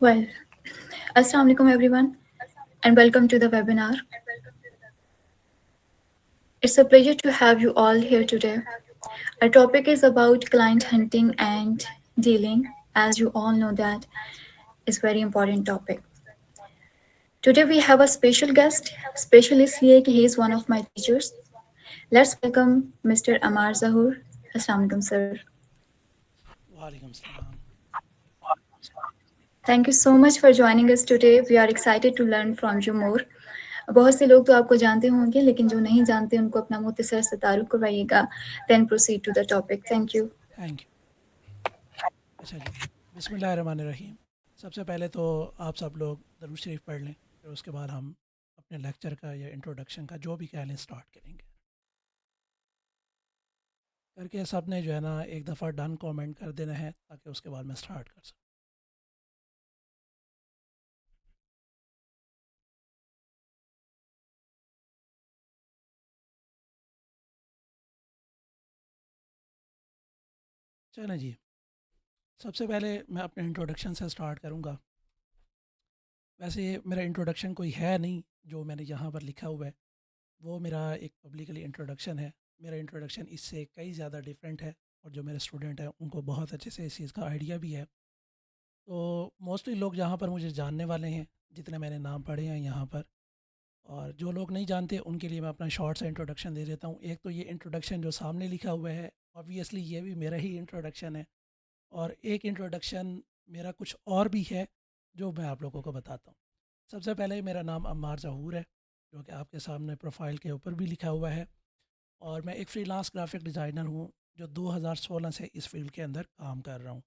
Well, Assalamu alaikum everyone and welcome to the webinar. It's a pleasure to have you all here today. Our topic is about client hunting and dealing. As you all know that is very important topic. Today we have a special guest, special इसलिए कि he is one of my teachers. Let's welcome Mr. Amar Zahur. Assalamu alaikum sir. वालेकुम सलाम। Thank you so much for joining us today. We are excited to learn from you more. बहुत से लोग तो आपको जानते होंगे लेकिन जो नहीं जानते उनको अपना मुख्तसर से तारुफ करवाइएगा then proceed to the topic thank you thank you. अच्छा जी, बिस्मिल्लाहिर्रहमानिर्रहीम। सबसे पहले तो आप सब लोग दरूद शरीफ पढ़ लें, फिर उसके बाद हम अपने लेक्चर का या इंट्रोडक्शन का जो भी कह लें स्टार्ट करेंगे। करके सब ने जो है ना एक दफ़ा डन कमेंट कर देना है ताकि उसके बाद मैं स्टार्ट कर सकूँ। चलें जी, सबसे पहले मैं अपने इंट्रोडक्शन से स्टार्ट करूँगा। वैसे मेरा इंट्रोडक्शन कोई है नहीं जो मैंने यहाँ पर लिखा हुआ है, वो मेरा एक पब्लिकली इंट्रोडक्शन है। मेरा इंट्रोडक्शन इससे कई ज़्यादा डिफरेंट है और जो मेरे स्टूडेंट हैं उनको बहुत अच्छे से इस चीज़ का आइडिया भी है। तो मोस्टली लोग यहाँ पर मुझे जानने वाले हैं, जितने मैंने नाम पढ़े हैं यहाँ पर। और जो लोग नहीं जानते उनके लिए मैं अपना शॉर्ट सा इंट्रोडक्शन दे देता हूँ। एक तो ये इंट्रोडक्शन जो सामने लिखा हुआ है, ऑब्वियसली ये भी मेरा ही इंट्रोडक्शन है। और एक इंट्रोडक्शन मेरा कुछ और भी है जो मैं आप लोगों को बताता हूँ। सबसे पहले मेरा नाम अम्मार ज़हूर है, जो कि आपके सामने प्रोफाइल के ऊपर भी लिखा हुआ है। और मैं एक फ्रीलांस ग्राफिक डिज़ाइनर हूँ जो 2016 से इस फील्ड के अंदर काम कर रहा हूँ।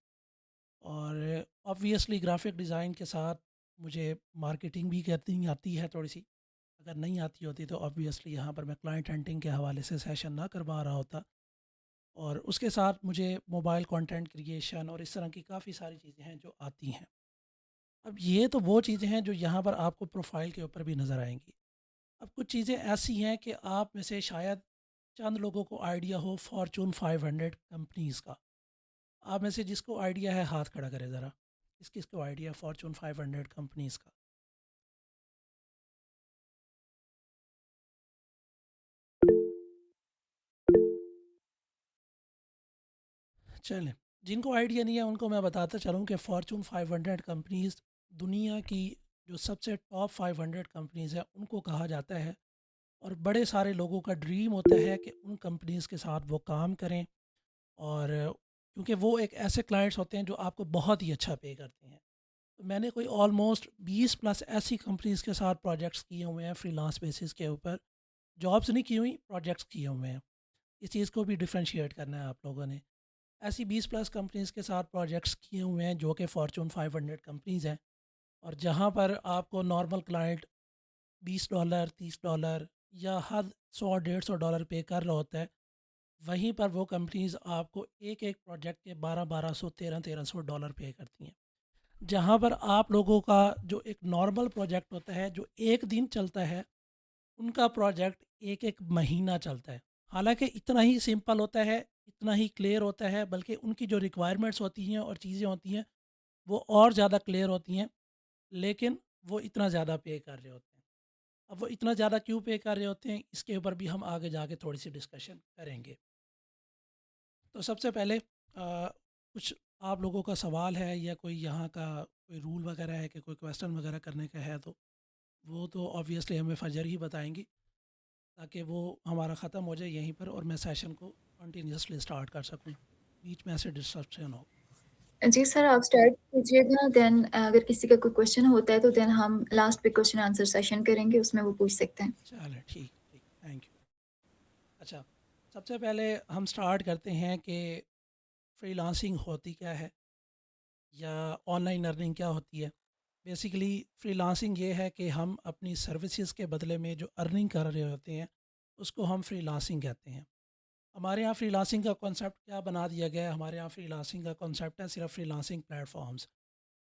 और ऑब्वियसली ग्राफिक डिज़ाइन के साथ मुझे मार्केटिंग भी करनी आती है थोड़ी सी। अगर नहीं आती होती तो ऑब्वियसली यहाँ पर मैं क्लाइंट हंटिंग के हवाले से सेशन ना करवा रहा होता। और उसके साथ मुझे मोबाइल कंटेंट क्रिएशन और इस तरह की काफ़ी सारी चीज़ें हैं जो आती हैं। अब ये तो वो चीज़ें हैं जो यहाँ पर आपको प्रोफाइल के ऊपर भी नज़र आएंगी। अब कुछ चीज़ें ऐसी हैं कि आप में से शायद चंद लोगों को आइडिया हो फॉर्चून 500 कंपनीज़ का। आप में से जिसको आइडिया है हाथ खड़ा करें ज़रा। किस किस को आइडिया है फॉर्चून 500 कंपनीज़ का? चलें, जिनको आइडिया नहीं है उनको मैं बताता चलूँ कि फॉर्चून 500 कंपनीज़ दुनिया की जो सबसे टॉप 500 कंपनीज़ हैं उनको कहा जाता है। और बड़े सारे लोगों का ड्रीम होता है कि उन कंपनीज़ के साथ वो काम करें। और क्योंकि वो एक ऐसे क्लाइंट्स होते हैं जो आपको बहुत ही अच्छा पे करते हैं। तो मैंने कोई ऑलमोस्ट 20 प्लस ऐसी कंपनीज़ के साथ प्रोजेक्ट्स किए हुए हैं फ्रीलांस बेसिस के ऊपर। जॉब्स नहीं की हुई, प्रोजेक्ट्स किए हुए हैं। इस चीज़ को भी डिफरेंशिएट करना है आप लोगों ने। ऐसी 20 प्लस कंपनीज़ के साथ प्रोजेक्ट्स किए हुए हैं जो कि फॉर्चून 500 कंपनीज़ हैं। और जहाँ पर आपको नॉर्मल क्लाइंट $20, $30 या हद 100 $150 पे कर रहा होता है, वहीं पर वो कंपनीज़ आपको एक एक प्रोजेक्ट के 1200 $1300 पे करती हैं। जहाँ पर आप लोगों का जो एक नॉर्मल प्रोजेक्ट होता है जो एक दिन चलता है, उनका प्रोजेक्ट एक एक महीना चलता है। हालांकि इतना ही सिंपल होता है, इतना ही क्लियर होता है, बल्कि उनकी जो रिक्वायरमेंट्स होती हैं और चीज़ें होती हैं वो और ज़्यादा क्लियर होती हैं। लेकिन वो इतना ज़्यादा पे कर रहे होते हैं। अब वो इतना ज़्यादा क्यों पे कर रहे होते हैं, इसके ऊपर भी हम आगे जाके थोड़ी सी डिस्कशन करेंगे। तो सबसे पहले कुछ आप लोगों का सवाल है या कोई यहाँ का कोई रूल वगैरह है कि कोई क्वेश्चन वगैरह करने का है, तो वो तो ऑब्वियसली हमें फजर ही बताएंगी ताकि वो हमारा ख़त्म हो जाए यहीं पर और मैं सेशन को कंटिन्यूसली स्टार्ट कर सकूँ, बीच में ऐसे डिस्ट्रप्शन हो। जी सर आप स्टार्ट कीजिएगा देन अगर किसी का कोई क्वेश्चन होता है तो देन हम लास्ट पे क्वेश्चन आंसर सेशन करेंगे उसमें वो पूछ सकते हैं चलें, ठीक ठीक, थैंक यू। अच्छा, सबसे पहले हम स्टार्ट करते हैं कि फ्रीलांसिंग होती क्या है या ऑनलाइन अर्निंग क्या होती है। बेसिकली फ्रीलांसिंग ये है कि हम अपनी सर्विसेज के बदले में जो अर्निंग कर रहे होते हैं उसको हम फ्रीलांसिंग कहते हैं। हमारे यहाँ फ्रीलांसिंग का कॉन्सेप्ट क्या बना दिया गया है, हमारे यहाँ फ्रीलांसिंग का कॉन्सेप्ट है सिर्फ freelancing platforms,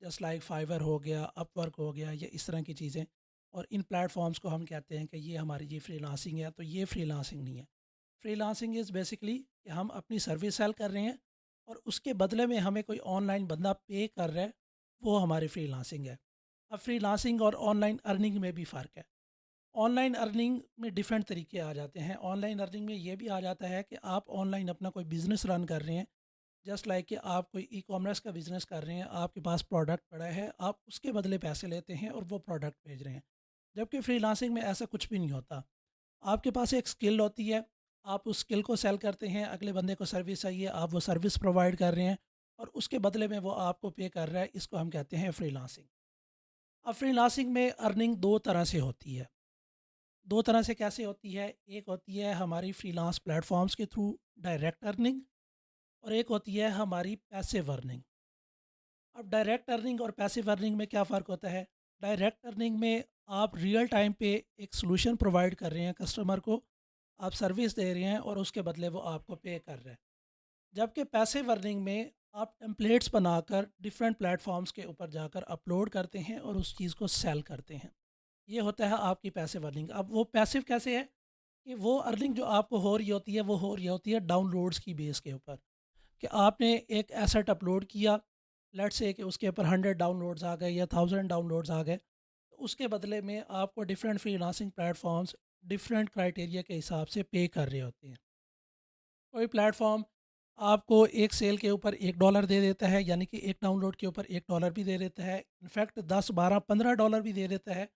just like fibre हो गया, अपवर्क हो गया, या इस तरह की चीज़ें। और इन प्लेटफॉर्म्स को हम कहते हैं कि ये हमारी ये फ्रीलांसिंग है, तो ये फ्रीलांसिंग नहीं है। फ्रीलांसिंग इज़ बेसिकली कि हम अपनी सर्विस सेल कर रहे हैं और उसके बदले में हमें कोई ऑनलाइन बंदा पे कर रहा है, वो हमारी फ्रीलांसिंग है। अब फ्रीलांसिंग और ऑनलाइन अर्निंग में भी फ़र्क है। ऑनलाइन अर्निंग में डिफरेंट तरीके आ जाते हैं। ऑनलाइन अर्निंग में ये भी आ जाता है कि आप ऑनलाइन अपना कोई बिज़नेस रन कर रहे हैं, जस्ट लाइक कि आप कोई ई-कॉमर्स का बिज़नेस कर रहे हैं, आपके पास प्रोडक्ट पड़ा है, आप उसके बदले पैसे लेते हैं और वो प्रोडक्ट भेज रहे हैं। जबकि फ्रीलांसिंग में ऐसा कुछ भी नहीं होता। आपके पास एक स्किल होती है, आप उस स्किल को सेल करते हैं, अगले बंदे को सर्विस चाहिए, आप वो सर्विस प्रोवाइड कर रहे हैं और उसके बदले में वो आपको पे कर रहा है, इसको हम कहते हैं फ्रीलांसिंग। अब फ्रीलांसिंग में अर्निंग 2 तरह से होती है। 2 तरह से कैसे होती है? एक होती है हमारी फ्रीलांस प्लेटफ़ॉर्म्स के थ्रू डायरेक्ट अर्निंग और एक होती है हमारी पैसिव अर्निंग। अब डायरेक्ट अर्निंग और पैसिव अर्निंग में क्या फ़र्क होता है? डायरेक्ट अर्निंग में आप रियल टाइम पे एक सॉल्यूशन प्रोवाइड कर रहे हैं कस्टमर को, आप सर्विस दे रहे हैं और उसके बदले वो आपको पे कर रहे हैं। जबकि पैसिव अर्निंग में आप टेम्पलेट्स बनाकर डिफरेंट प्लेटफ़ॉर्म्स के ऊपर जाकर अपलोड करते हैं और उस चीज़ को सेल करते हैं। ये होता है आपकी पैसिव अर्निंग। अब वो पैसिव कैसे है? कि वो अर्निंग जो आपको हो रही होती है, वो हो रही होती है डाउनलोड्स की बेस के ऊपर। कि आपने एक एसेट अपलोड किया, लेट्स से कि उसके ऊपर 100 डाउनलोड्स आ गए या 1000 डाउनलोड्स आ गए, तो उसके बदले में आपको different freelancing platforms different criteria के हिसाब से पे कर रहे होते हैं। कोई प्लेटफॉर्म आपको एक सेल के ऊपर $1 दे देता है, यानी कि एक डाउनलोड के ऊपर $1 भी दे देता है, इनफैक्ट 10 12 $15 भी दे देता है।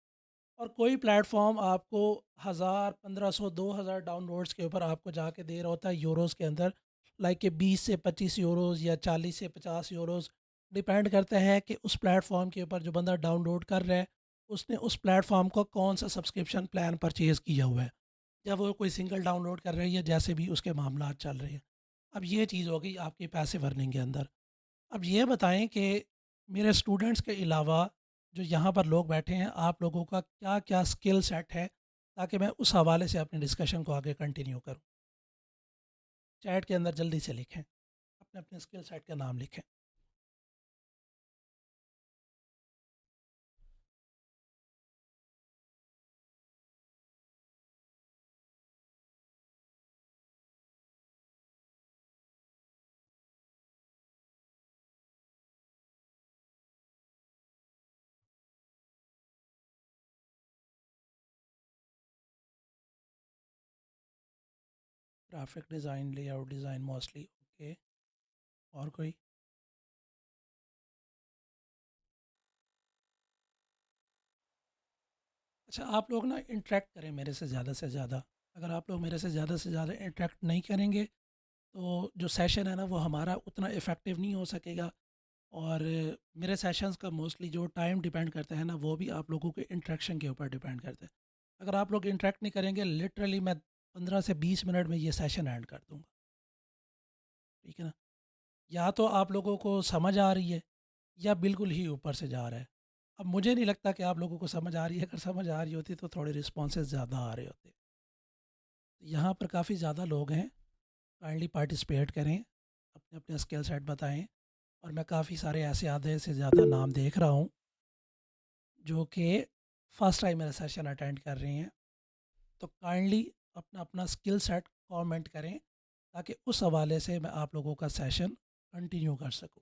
और कोई प्लेटफॉर्म आपको 1000 1500 2000 डाउनलोड्स के ऊपर आपको जाके दे रहा होता है यूरोज़ के अंदर, लाइक कि 20 से 25 यूरोज़ या 40 से 50 यूरोज़। डिपेंड करता है कि उस प्लेटफॉर्म के ऊपर जो बंदा डाउनलोड कर रहा है, उसने उस प्लेटफॉर्म को कौन सा सब्सक्रिप्शन प्लान परचेज़ किया हुआ है, या वो कोई सिंगल डाउनलोड कर रहा है या जैसे भी उसके मामला चल रहे हैं। अब ये चीज़ हो गई आपकी पैसिव अर्निंग के अंदर। अब ये बताएं कि मेरे स्टूडेंट्स के अलावा जो यहाँ पर लोग बैठे हैं, आप लोगों का क्या-क्या स्किल सेट है, ताकि मैं उस हवाले से अपने डिस्कशन को आगे कंटिन्यू करूँ। चैट के अंदर जल्दी से लिखें, अपने-अपने स्किल सेट का नाम लिखें। Graphic design, layout design mostly, okay. और कोई? अच्छा, आप लोग ना इंटरेक्ट करें मेरे से ज़्यादा। अगर आप लोग मेरे से ज़्यादा इंटरेक्ट नहीं करेंगे, तो जो सेशन है ना, वो हमारा उतना इफ़ेक्टिव नहीं हो सकेगा। और मेरे सेशंस का मोस्टली जो टाइम डिपेंड करता है ना, वो भी आप लोगों के इंटरेक्शन के ऊपर डिपेंड करता है। अगर आप लोग इंटरेक्ट नहीं करेंगे, लिटरली मैं 15 से 20 मिनट में ये सेशन एंड कर दूँगा, ठीक है ना? या तो आप लोगों को समझ आ रही है या बिल्कुल ही ऊपर से जा रहा है। अब मुझे नहीं लगता कि आप लोगों को समझ आ रही है, अगर समझ आ रही होती तो थोड़े रिस्पॉन्सेज़ ज़्यादा आ रहे होते। यहाँ पर काफ़ी ज़्यादा लोग हैं, काइंडली पार्टिसिपेट करें, अपने-अपने स्किल सेट बताएँ। और मैं काफ़ी सारे ऐसे आधे से ज़्यादा नाम देख रहा हूँ जो कि फर्स्ट टाइम मेरा सेशन अटेंड कर रहे हैं। तो काइंडली अपना अपना स्किल सेट कमेंट करें, ताकि उस हवाले से मैं आप लोगों का सेशन कंटिन्यू कर सकूं।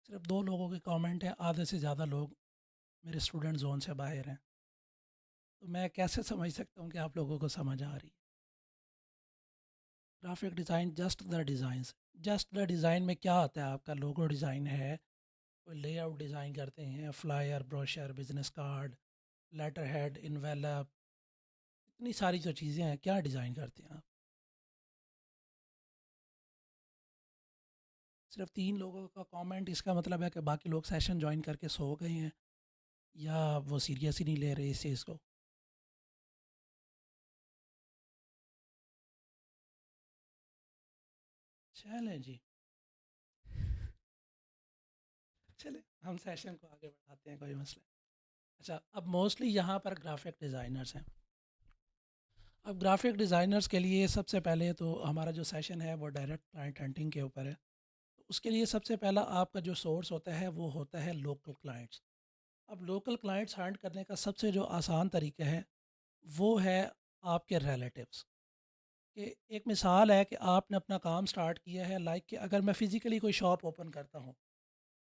सिर्फ 2 लोगों के कमेंट हैं, आधे से ज़्यादा लोग मेरे स्टूडेंट जोन से बाहर हैं। तो मैं कैसे समझ सकता हूँ कि आप लोगों को समझ आ रही है? Graphic design, just the design में क्या आता है? आपका लोगो डिज़ाइन है, कोई लेआउट डिज़ाइन करते हैं, flyer, brochure, business card, letter head, envelope, इतनी सारी जो चीज़ें हैं, क्या डिज़ाइन करते हैं आप? सिर्फ 3 लोगों का कमेंट, इसका मतलब है कि बाकी लोग सेशन जॉइन करके सो गए हैं, या वो सीरियस ही नहीं ले रहे इस चीज़ को। चलें जी, चलें हम सेशन को आगे बढ़ाते हैं, कोई मसला नहीं। अच्छा, अब मोस्टली यहाँ पर ग्राफिक डिज़ाइनर्स हैं। अब ग्राफिक डिज़ाइनर्स के लिए सबसे पहले तो हमारा जो सेशन है वो डायरेक्ट क्लाइंट हंटिंग के ऊपर है। उसके लिए सबसे पहला आपका जो सोर्स होता है वो होता है लोकल क्लाइंट्स। अब लोकल क्लाइंट्स हंट करने का सबसे जो आसान तरीका है वो है आपके रिलेटिव्स। कि एक मिसाल है कि आपने अपना काम स्टार्ट किया है, लाइक कि अगर मैं फ़िज़िकली कोई शॉप ओपन करता हूँ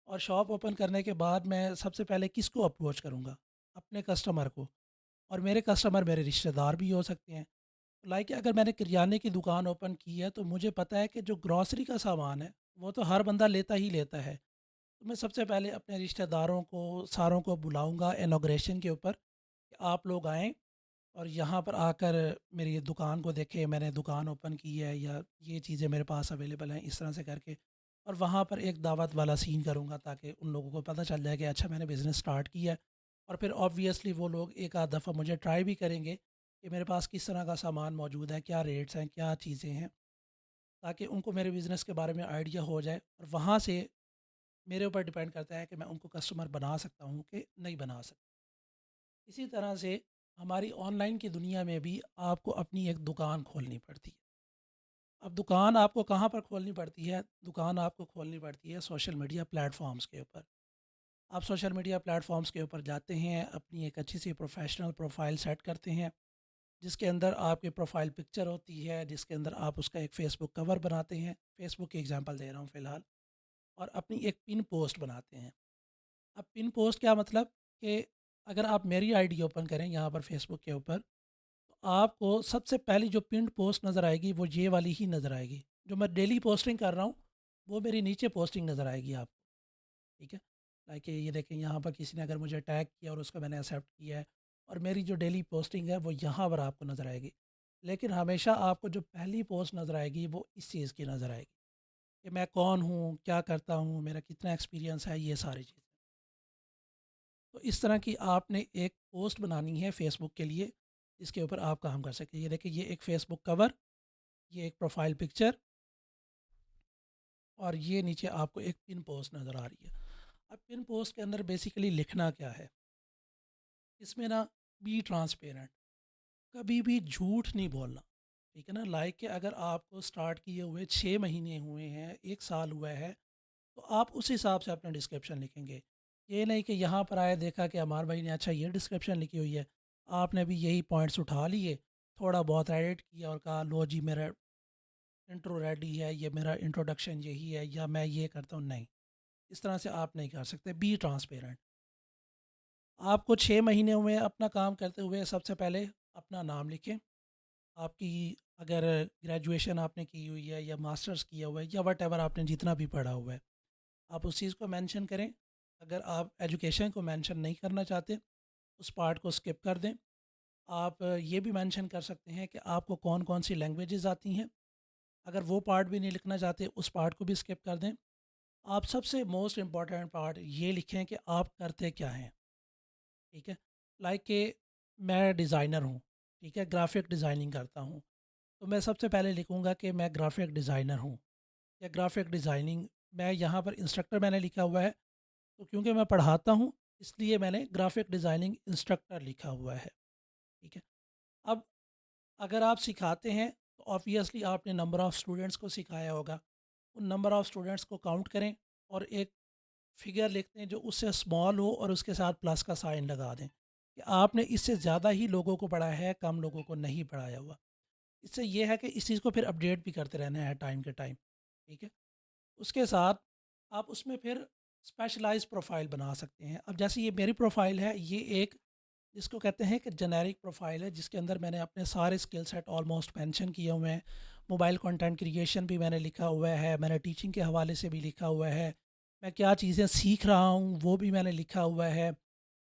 और शॉप ओपन करने के बाद मैं सबसे पहले किसको अप्रोच करूँगा? अपने कस्टमर को। और मेरे कस्टमर मेरे रिश्तेदार भी हो सकते हैं। लाइक अगर मैंने किराने की दुकान ओपन की है तो मुझे पता है कि जो ग्रॉसरी का सामान है वो तो हर बंदा लेता ही लेता है। तो मैं सबसे पहले अपने रिश्तेदारों को सारों को बुलाऊंगा इनॉग्रेशन के ऊपर कि आप लोग आएँ और यहाँ पर आकर मेरी दुकान को देखें, मैंने दुकान ओपन की है या ये चीज़ें मेरे पास अवेलेबल हैं, इस तरह से करके। और वहाँ पर एक दावत वाला सीन करूँगा ताकि उन लोगों को पता चल जाए कि अच्छा मैंने बिज़नेस स्टार्ट किया है। और फिर ऑब्वियसली वो लोग एक आध दफ़ा मुझे ट्राई भी करेंगे कि मेरे पास किस तरह का सामान मौजूद है, क्या रेट्स हैं, क्या चीज़ें हैं, ताकि उनको मेरे बिज़नेस के बारे में आइडिया हो जाए। और वहाँ से मेरे ऊपर डिपेंड करता है कि मैं उनको कस्टमर बना सकता हूँ कि नहीं बना सकता। इसी तरह से हमारी ऑनलाइन की दुनिया में भी आपको अपनी एक दुकान खोलनी पड़ती है। अब दुकान आपको कहाँ पर खोलनी पड़ती है? दुकान आपको खोलनी पड़ती है सोशल मीडिया प्लेटफ़ॉर्म्स के ऊपर। आप सोशल मीडिया प्लेटफ़ॉर्म्स के ऊपर जाते हैं, अपनी एक अच्छी सी प्रोफ़ेशनल प्रोफ़ाइल सेट करते हैं, जिसके अंदर आपकी प्रोफ़ाइल पिक्चर होती है, जिसके अंदर आप उसका एक फ़ेसबुक कवर बनाते हैं। फ़ेसबुक की एग्ज़ाम्पल दे रहा हूँ फ़िलहाल। और अपनी एक पिन पोस्ट बनाते हैं। अब पिन पोस्ट क्या मतलब कि अगर आप मेरी आईडी ओपन करें यहाँ पर फ़ेसबुक के ऊपर, तो आपको सबसे पहली जो पिन्ड पोस्ट नज़र आएगी वो ये वाली ही नज़र आएगी। जो मैं डेली पोस्टिंग कर रहा हूँ, वो मेरी नीचे पोस्टिंग नज़र आएगी आपको, ठीक है? लाइक ये देखें यहाँ पर किसी ने अगर मुझे टैग किया और उसको मैंने एक्सेप्ट किया है और मेरी जो डेली पोस्टिंग है वो यहाँ पर आपको नज़र आएगी। लेकिन हमेशा आपको जो पहली पोस्ट नज़र आएगी वो इस चीज़ की नज़र आएगी कि मैं कौन हूँ, क्या करता हूँ, मेरा कितना एक्सपीरियंस है, ये सारी चीज़ें। तो इस तरह की आपने एक पोस्ट बनानी है फ़ेसबुक के लिए, जिसके ऊपर आप काम कर सकें। ये देखिए ये एक फ़ेसबुक कवर, ये एक प्रोफ़ाइल पिक्चर और ये नीचे आपको एक पिन पोस्ट नज़र आ रही है। अब पिन पोस्ट के अंदर बेसिकली लिखना क्या है? इसमें ना बी ट्रांसपेरेंट, कभी भी झूठ नहीं बोलना, ठीक है ना? लाइक कि अगर आपको स्टार्ट किए हुए 6 महीने हुए हैं, 1 साल हुआ है, तो आप उस हिसाब से अपना डिस्क्रिप्शन लिखेंगे। ये नहीं कि यहाँ पर आए देखा कि अमार भाई ने अच्छा ये डिस्क्रिप्शन लिखी हुई है, आपने भी यही पॉइंट्स उठा लिए, थोड़ा बहुत एडिट किया और कहा लो जी मेरा इंट्रो रेडी है, ये मेरा इंट्रोडक्शन यही है या मैं ये करता हूँ, नहीं। इस तरह से आप नहीं कर सकते। Be transparent. आपको 6 महीने हुए अपना काम करते हुए, सबसे पहले अपना नाम लिखें। आपकी अगर ग्रेजुएशन आपने की हुई है या मास्टर्स किया हुआ है या वट आपने जितना भी पढ़ा हुआ है, आप उस चीज़ को मेंशन करें। अगर आप एजुकेशन को मेंशन नहीं करना चाहते, उस पार्ट को स्किप कर दें। आप ये भी मेंशन कर सकते हैं कि आपको कौन-कौन सी लैंग्वेजेज़ आती हैं। अगर वो पार्ट भी नहीं लिखना चाहते, उस पार्ट को भी स्किप कर दें। आप सबसे मोस्ट इम्पॉर्टेंट पार्ट ये लिखें कि आप करते क्या हैं, ठीक है? लाइक कि मैं डिज़ाइनर हूँ, ठीक है? ग्राफ़िक डिज़ाइनिंग करता हूँ, तो मैं सबसे पहले लिखूँगा कि मैं ग्राफ़िक डिज़ाइनर हूँ या ग्राफ़िक डिज़ाइनिंग मैं यहाँ पर इंस्ट्रक्टर मैंने लिखा हुआ है। तो क्योंकि मैं पढ़ाता हूँ, इसलिए मैंने ग्राफ़िक डिज़ाइनिंग इंस्ट्रक्टर लिखा हुआ है, ठीक है? अब अगर आप सिखाते हैं, तो ऑब्वियसली आपने नंबर ऑफ़ स्टूडेंट्स को सिखाया होगा। उन नंबर ऑफ़ स्टूडेंट्स को काउंट करें और एक फ़िगर लिखते हैं जो उससे स्मॉल हो और उसके साथ प्लस का साइन लगा दें, कि आपने इससे ज़्यादा ही लोगों को पढ़ाया है, कम लोगों को नहीं पढ़ाया हुआ। इससे ये है कि इस चीज़ को फिर अपडेट भी करते रहना है टाइम के टाइम, ठीक है? उसके साथ आप उसमें फिर स्पेशलाइज़ प्रोफ़ाइल बना सकते हैं। अब जैसे ये मेरी प्रोफ़ाइल है, ये एक जिसको कहते हैं कि जेनेरिक प्रोफ़ाइल है, जिसके अंदर मैंने अपने सारे स्किल सेट ऑलमोस्ट मेंशन किए हुए हैं। मोबाइल कंटेंट क्रिएशन भी मैंने लिखा हुआ है, मैंने टीचिंग के हवाले से भी लिखा हुआ है। मैं क्या चीज़ें सीख रहा हूँ, वो भी मैंने लिखा हुआ है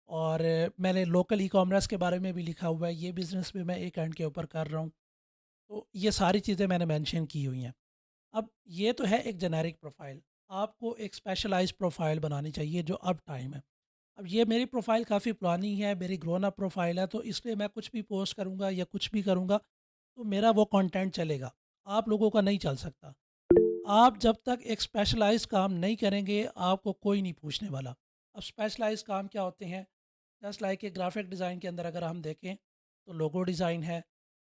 और मैंने लोकल ई-कॉमर्स के बारे में भी लिखा हुआ है। ये बिज़नेस भी मैं एक एंड के ऊपर कर रहा हूँ। तो ये सारी चीज़ें मैंने मेंशन की हुई हैं। अब ये तो है एक जेनेरिक प्रोफ़ाइल। आपको एक स्पेशलाइज़्ड प्रोफ़ाइल बनानी चाहिए जो अब टाइम है। अब ये मेरी प्रोफ़ाइल काफ़ी पुरानी है, मेरी ग्रोन अप प्रोफ़ाइल है, तो इसलिए मैं कुछ भी पोस्ट करूँगा या कुछ भी करूँगा, तो मेरा वो कंटेंट चलेगा। आप लोगों का नहीं चल सकता। आप जब तक एक स्पेशलाइज़्ड काम नहीं करेंगे, आपको कोई नहीं पूछने वाला। अब स्पेशलाइज़्ड काम क्या होते हैं? Just like a graphic design के अंदर अगर हम देखें, तो लोगो डिज़ाइन है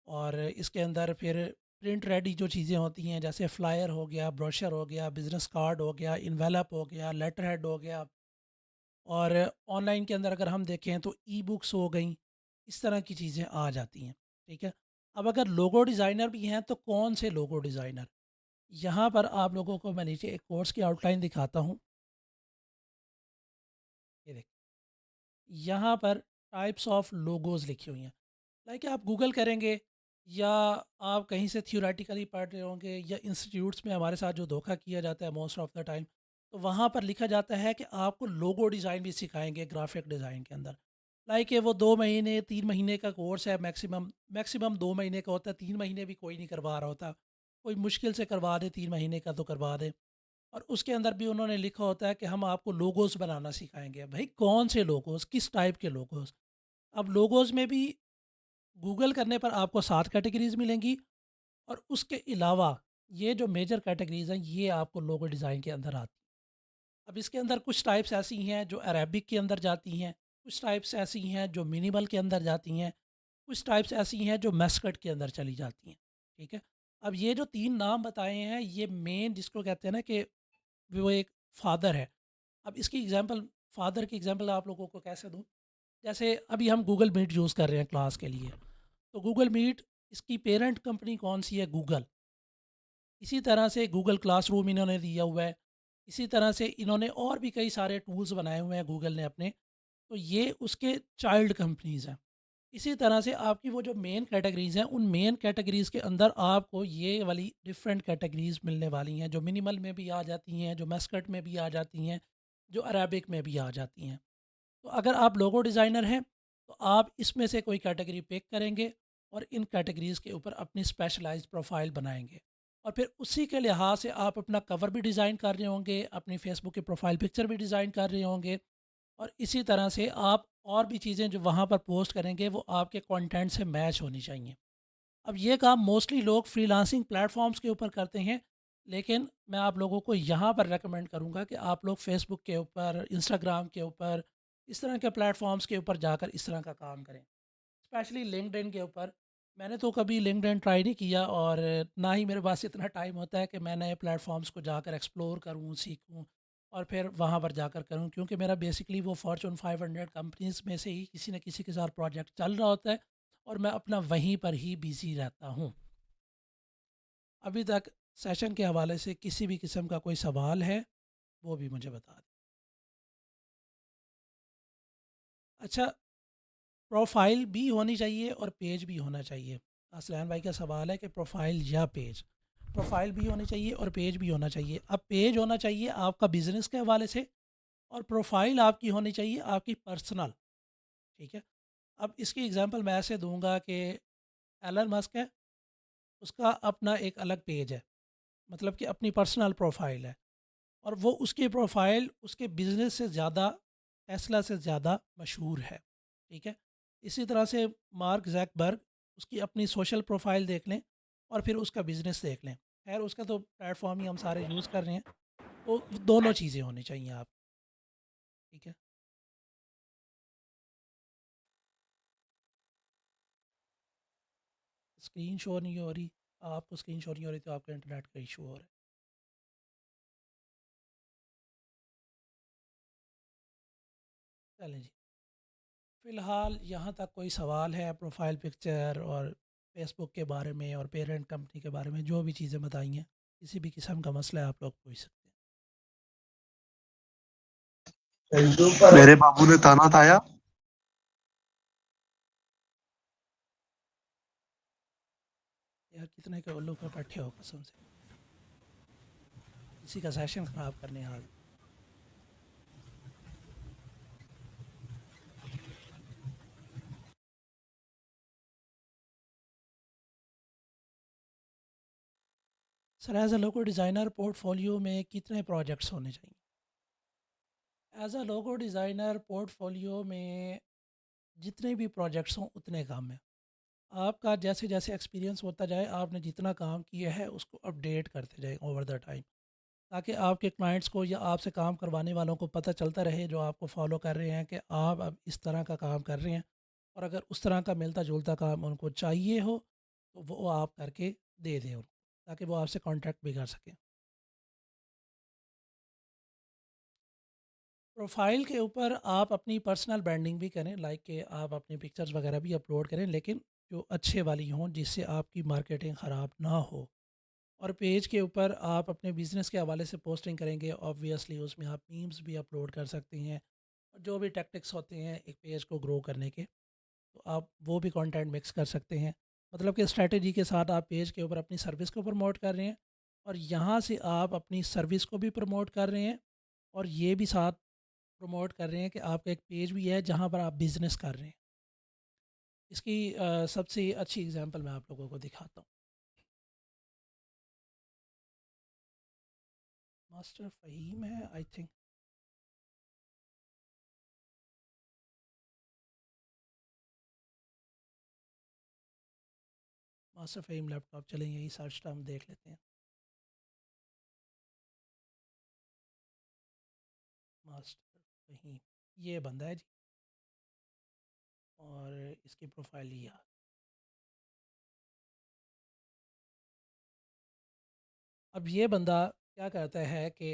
और इसके अंदर फिर प्रिंट रेडी जो चीज़ें होती हैं, जैसे फ्लायर हो गया, ब्रोशर हो गया, बिज़नेस कार्ड हो गया, इन्वेलप हो गया, लेटर हेड हो गया, और ऑनलाइन के अंदर अगर हम देखें तो ई बुक्स हो गई, इस तरह की चीज़ें आ जाती हैं। ठीक है। अब अगर लोगो डिज़ाइनर भी हैं तो कौन से लोगो डिज़ाइनर, यहाँ पर आप लोगों को मैं नीचे एक कोर्स की आउटलाइन दिखाता हूँ। ये देख, यहाँ पर टाइप्स ऑफ लोगोज़ लिखी हुई हैं। लाइक आप गूगल करेंगे या आप कहीं से थियोरेटिकली पढ़ रहे होंगे या इंस्टीट्यूट्स में हमारे साथ जो धोखा किया जाता है मोस्ट ऑफ द टाइम, तो वहाँ पर लिखा जाता है कि आपको लोगो डिज़ाइन भी सिखाएंगे ग्राफिक डिज़ाइन के अंदर। लाइक ये वो 2 महीने 3 महीने का कोर्स है, मैक्सिमम मैक्सिमम 2 महीने का होता है, 3 महीने भी कोई नहीं करवा रहा होता। कोई मुश्किल से करवा दे 3 महीने का तो करवा दे। और उसके अंदर भी उन्होंने लिखा होता है कि हम आपको लोगोस बनाना सिखाएंगे। भाई कौन से लोगोस, किस टाइप के लोगोस? अब लोगोस में भी गूगल करने पर आपको 7 कैटेगरीज़ मिलेंगी, और उसके अलावा ये जो मेजर कैटेगरीज़ हैं ये आपको लोगो डिज़ाइन के अंदर आती हैं। अब इसके अंदर कुछ टाइप्स ऐसी हैं जो अरेबिक के अंदर जाती हैं, कुछ टाइप्स ऐसी हैं जो मिनिमल के अंदर जाती हैं, कुछ टाइप्स ऐसी हैं जो मैस्कट के अंदर चली जाती हैं। ठीक है। अब ये जो 3 नाम बताए हैं ये मेन जिसको कहते हैं ना कि वो एक फादर है। अब इसकी एग्ज़ाम्पल, फादर की एग्ज़ाम्पल आप लोगों को कैसे दूँ? जैसे अभी हम गूगल मीट यूज़ कर रहे हैं क्लास के लिए, तो गूगल मीट, इसकी पेरेंट कंपनी कौन-सी है? गूगल। इसी तरह से गूगल क्लासरूम इन्होंने दिया हुआ है। इसी तरह से इन्होंने और भी कई सारे टूल्स बनाए हुए हैं गूगल ने अपने, तो ये उसके चाइल्ड कंपनीज़ हैं। इसी तरह से आपकी वो जो मेन कैटेगरीज़ हैं, उन मेन कैटेगरीज़ के अंदर आपको ये वाली डिफरेंट कैटेगरीज़ मिलने वाली हैं, जो मिनिमल में भी आ जाती हैं, जो मैस्कट में भी आ जाती हैं, जो अरेबिक में भी आ जाती हैं। तो अगर आप लोगो डिज़ाइनर हैं, तो आप इसमें से कोई कैटेगरी पिक करेंगे और इन कैटेगरीज़ के ऊपर अपनी स्पेशलाइज्ड प्रोफ़ाइल बनाएँगे। और फिर उसी के लिहाज से आप अपना कवर भी डिज़ाइन कर रहे होंगे, अपनी फ़ेसबुक की प्रोफ़ाइल पिक्चर भी डिज़ाइन कर रहे होंगे, और इसी तरह से आप और भी चीज़ें जो वहाँ पर पोस्ट करेंगे, वो आपके कंटेंट से मैच होनी चाहिए। अब ये काम मोस्टली लोग फ्रीलांसिंग प्लेटफ़ॉर्म्स के ऊपर करते हैं, लेकिन मैं आप लोगों को यहाँ पर रेकमेंड करूँगा कि आप लोग फ़ेसबुक के ऊपर, इंस्टाग्राम के ऊपर, इस तरह के प्लेटफ़ॉर्म्स के ऊपर जाकर इस तरह का काम करें। स्पेशली लिंक्डइन के ऊपर। मैंने तो कभी लिंक्डइन ट्राई नहीं किया, और ना ही मेरे पास इतना टाइम होता है कि मैं नए प्लेटफ़ॉर्म्स को जाकर एक्सप्लोर करूँ, सीखूँ और फिर वहाँ पर जाकर करूँ, क्योंकि मेरा बेसिकली वो फॉर्च्यून 500 कंपनीज़ में से ही किसी न किसी के साथ प्रोजेक्ट चल रहा होता है, और मैं अपना वहीं पर ही बिज़ी रहता हूँ। अभी तक सेशन के हवाले से किसी भी किस्म का कोई सवाल है, वो भी मुझे बता दें। अच्छा, प्रोफ़ाइल भी होनी चाहिए और पेज भी होना चाहिए। असलैन भाई का सवाल है कि प्रोफ़ाइल या पेज? प्रोफ़ाइल भी होनी चाहिए और पेज भी होना चाहिए। अब पेज होना चाहिए आपका बिज़नेस के हवाले से, और प्रोफ़ाइल आपकी होनी चाहिए आपकी पर्सनल। ठीक है। अब इसकी एग्ज़ाम्पल मैं ऐसे दूँगा कि एलन मस्क है, उसका अपना एक अलग पेज है, मतलब कि अपनी पर्सनल प्रोफ़ाइल है, और वो उसकी प्रोफ़ाइल उसके बिज़नेस से ज़्यादा, टेस्ला से ज़्यादा मशहूर है। ठीक है। इसी तरह से मार्क ज़ैकबर्ग, उसकी अपनी सोशल प्रोफ़ाइल देख लें और फिर उसका बिज़नेस देख लें। ख़ैर उसका तो प्लेटफ़ॉर्म ही हम सारे यूज़ कर रहे हैं, तो दोनों चीज़ें होनी चाहिए आप। ठीक है। स्क्रीन शो नहीं हो रही, आपको स्क्रीन शो नहीं हो रही तो आपका इंटरनेट का इशू हो रहा है। चलें जी। फ़िलहाल यहाँ तक कोई सवाल है प्रोफ़ाइल पिक्चर और फ़ेसबुक के बारे में और पेरेंट कंपनी के बारे में, जो भी चीज़ें बताई हैं, किसी भी किस्म का मसला है आप लोग पूछ सकते हैं। मेरे बाबू ने ताना ताया। यार कितने के उल्लू पे बैठे हो कसम से, किसी का सेशन ख़राब करने आ गए। Sir as a logo designer portfolio में कितने प्रोजेक्ट्स होने चाहिए? As a logo designer portfolio में जितने भी प्रोजेक्ट्स हों उतने काम हैं। आपका जैसे जैसे एक्सपीरियंस होता जाए, आपने जितना काम किया है उसको अपडेट करते जाएं ओवर द टाइम, ताकि आपके क्लाइंट्स को या आपसे काम करवाने वालों को पता चलता रहे, जो आपको फॉलो कर रहे हैं, कि आप अब इस तरह का काम कर रहे हैं, और अगर उस तरह का मिलता जुलता काम उनको चाहिए हो तो वो आप करके दे दें उनको, ताकि वो आपसे कॉन्टैक्ट भी कर सकें। प्रोफाइल के ऊपर आप अपनी पर्सनल ब्रांडिंग भी करें, लाइक कि आप अपनी पिक्चर्स वगैरह भी अपलोड करें, लेकिन जो अच्छे वाली हों जिससे आपकी मार्केटिंग ख़राब ना हो। और पेज के ऊपर आप अपने बिज़नेस के हवाले से पोस्टिंग करेंगे, ऑब्वियसली उसमें आप मीम्स भी अपलोड कर सकते हैं, और जो भी टैक्टिक्स होते हैं एक पेज को ग्रो करने के, तो आप वो भी कंटेंट मिक्स कर सकते हैं। मतलब कि स्ट्रैटेजी के साथ आप पेज के ऊपर अपनी सर्विस को प्रमोट कर रहे हैं, और यहाँ से आप अपनी सर्विस को भी प्रमोट कर रहे हैं, और ये भी साथ प्रमोट कर रहे हैं कि आपका एक पेज भी है जहाँ पर आप बिज़नेस कर रहे हैं। इसकी सबसे अच्छी एग्जांपल मैं आप लोगों को दिखाता हूँ। मास्टर फ़हीम है I think. Master Faheem laptop, चलें यही सर्च टर्म देख लेते हैं। मास्टर फ़हीम, ये बंदा है जी, और इसकी प्रोफाइल ये है। अब ये बंदा क्या करता है कि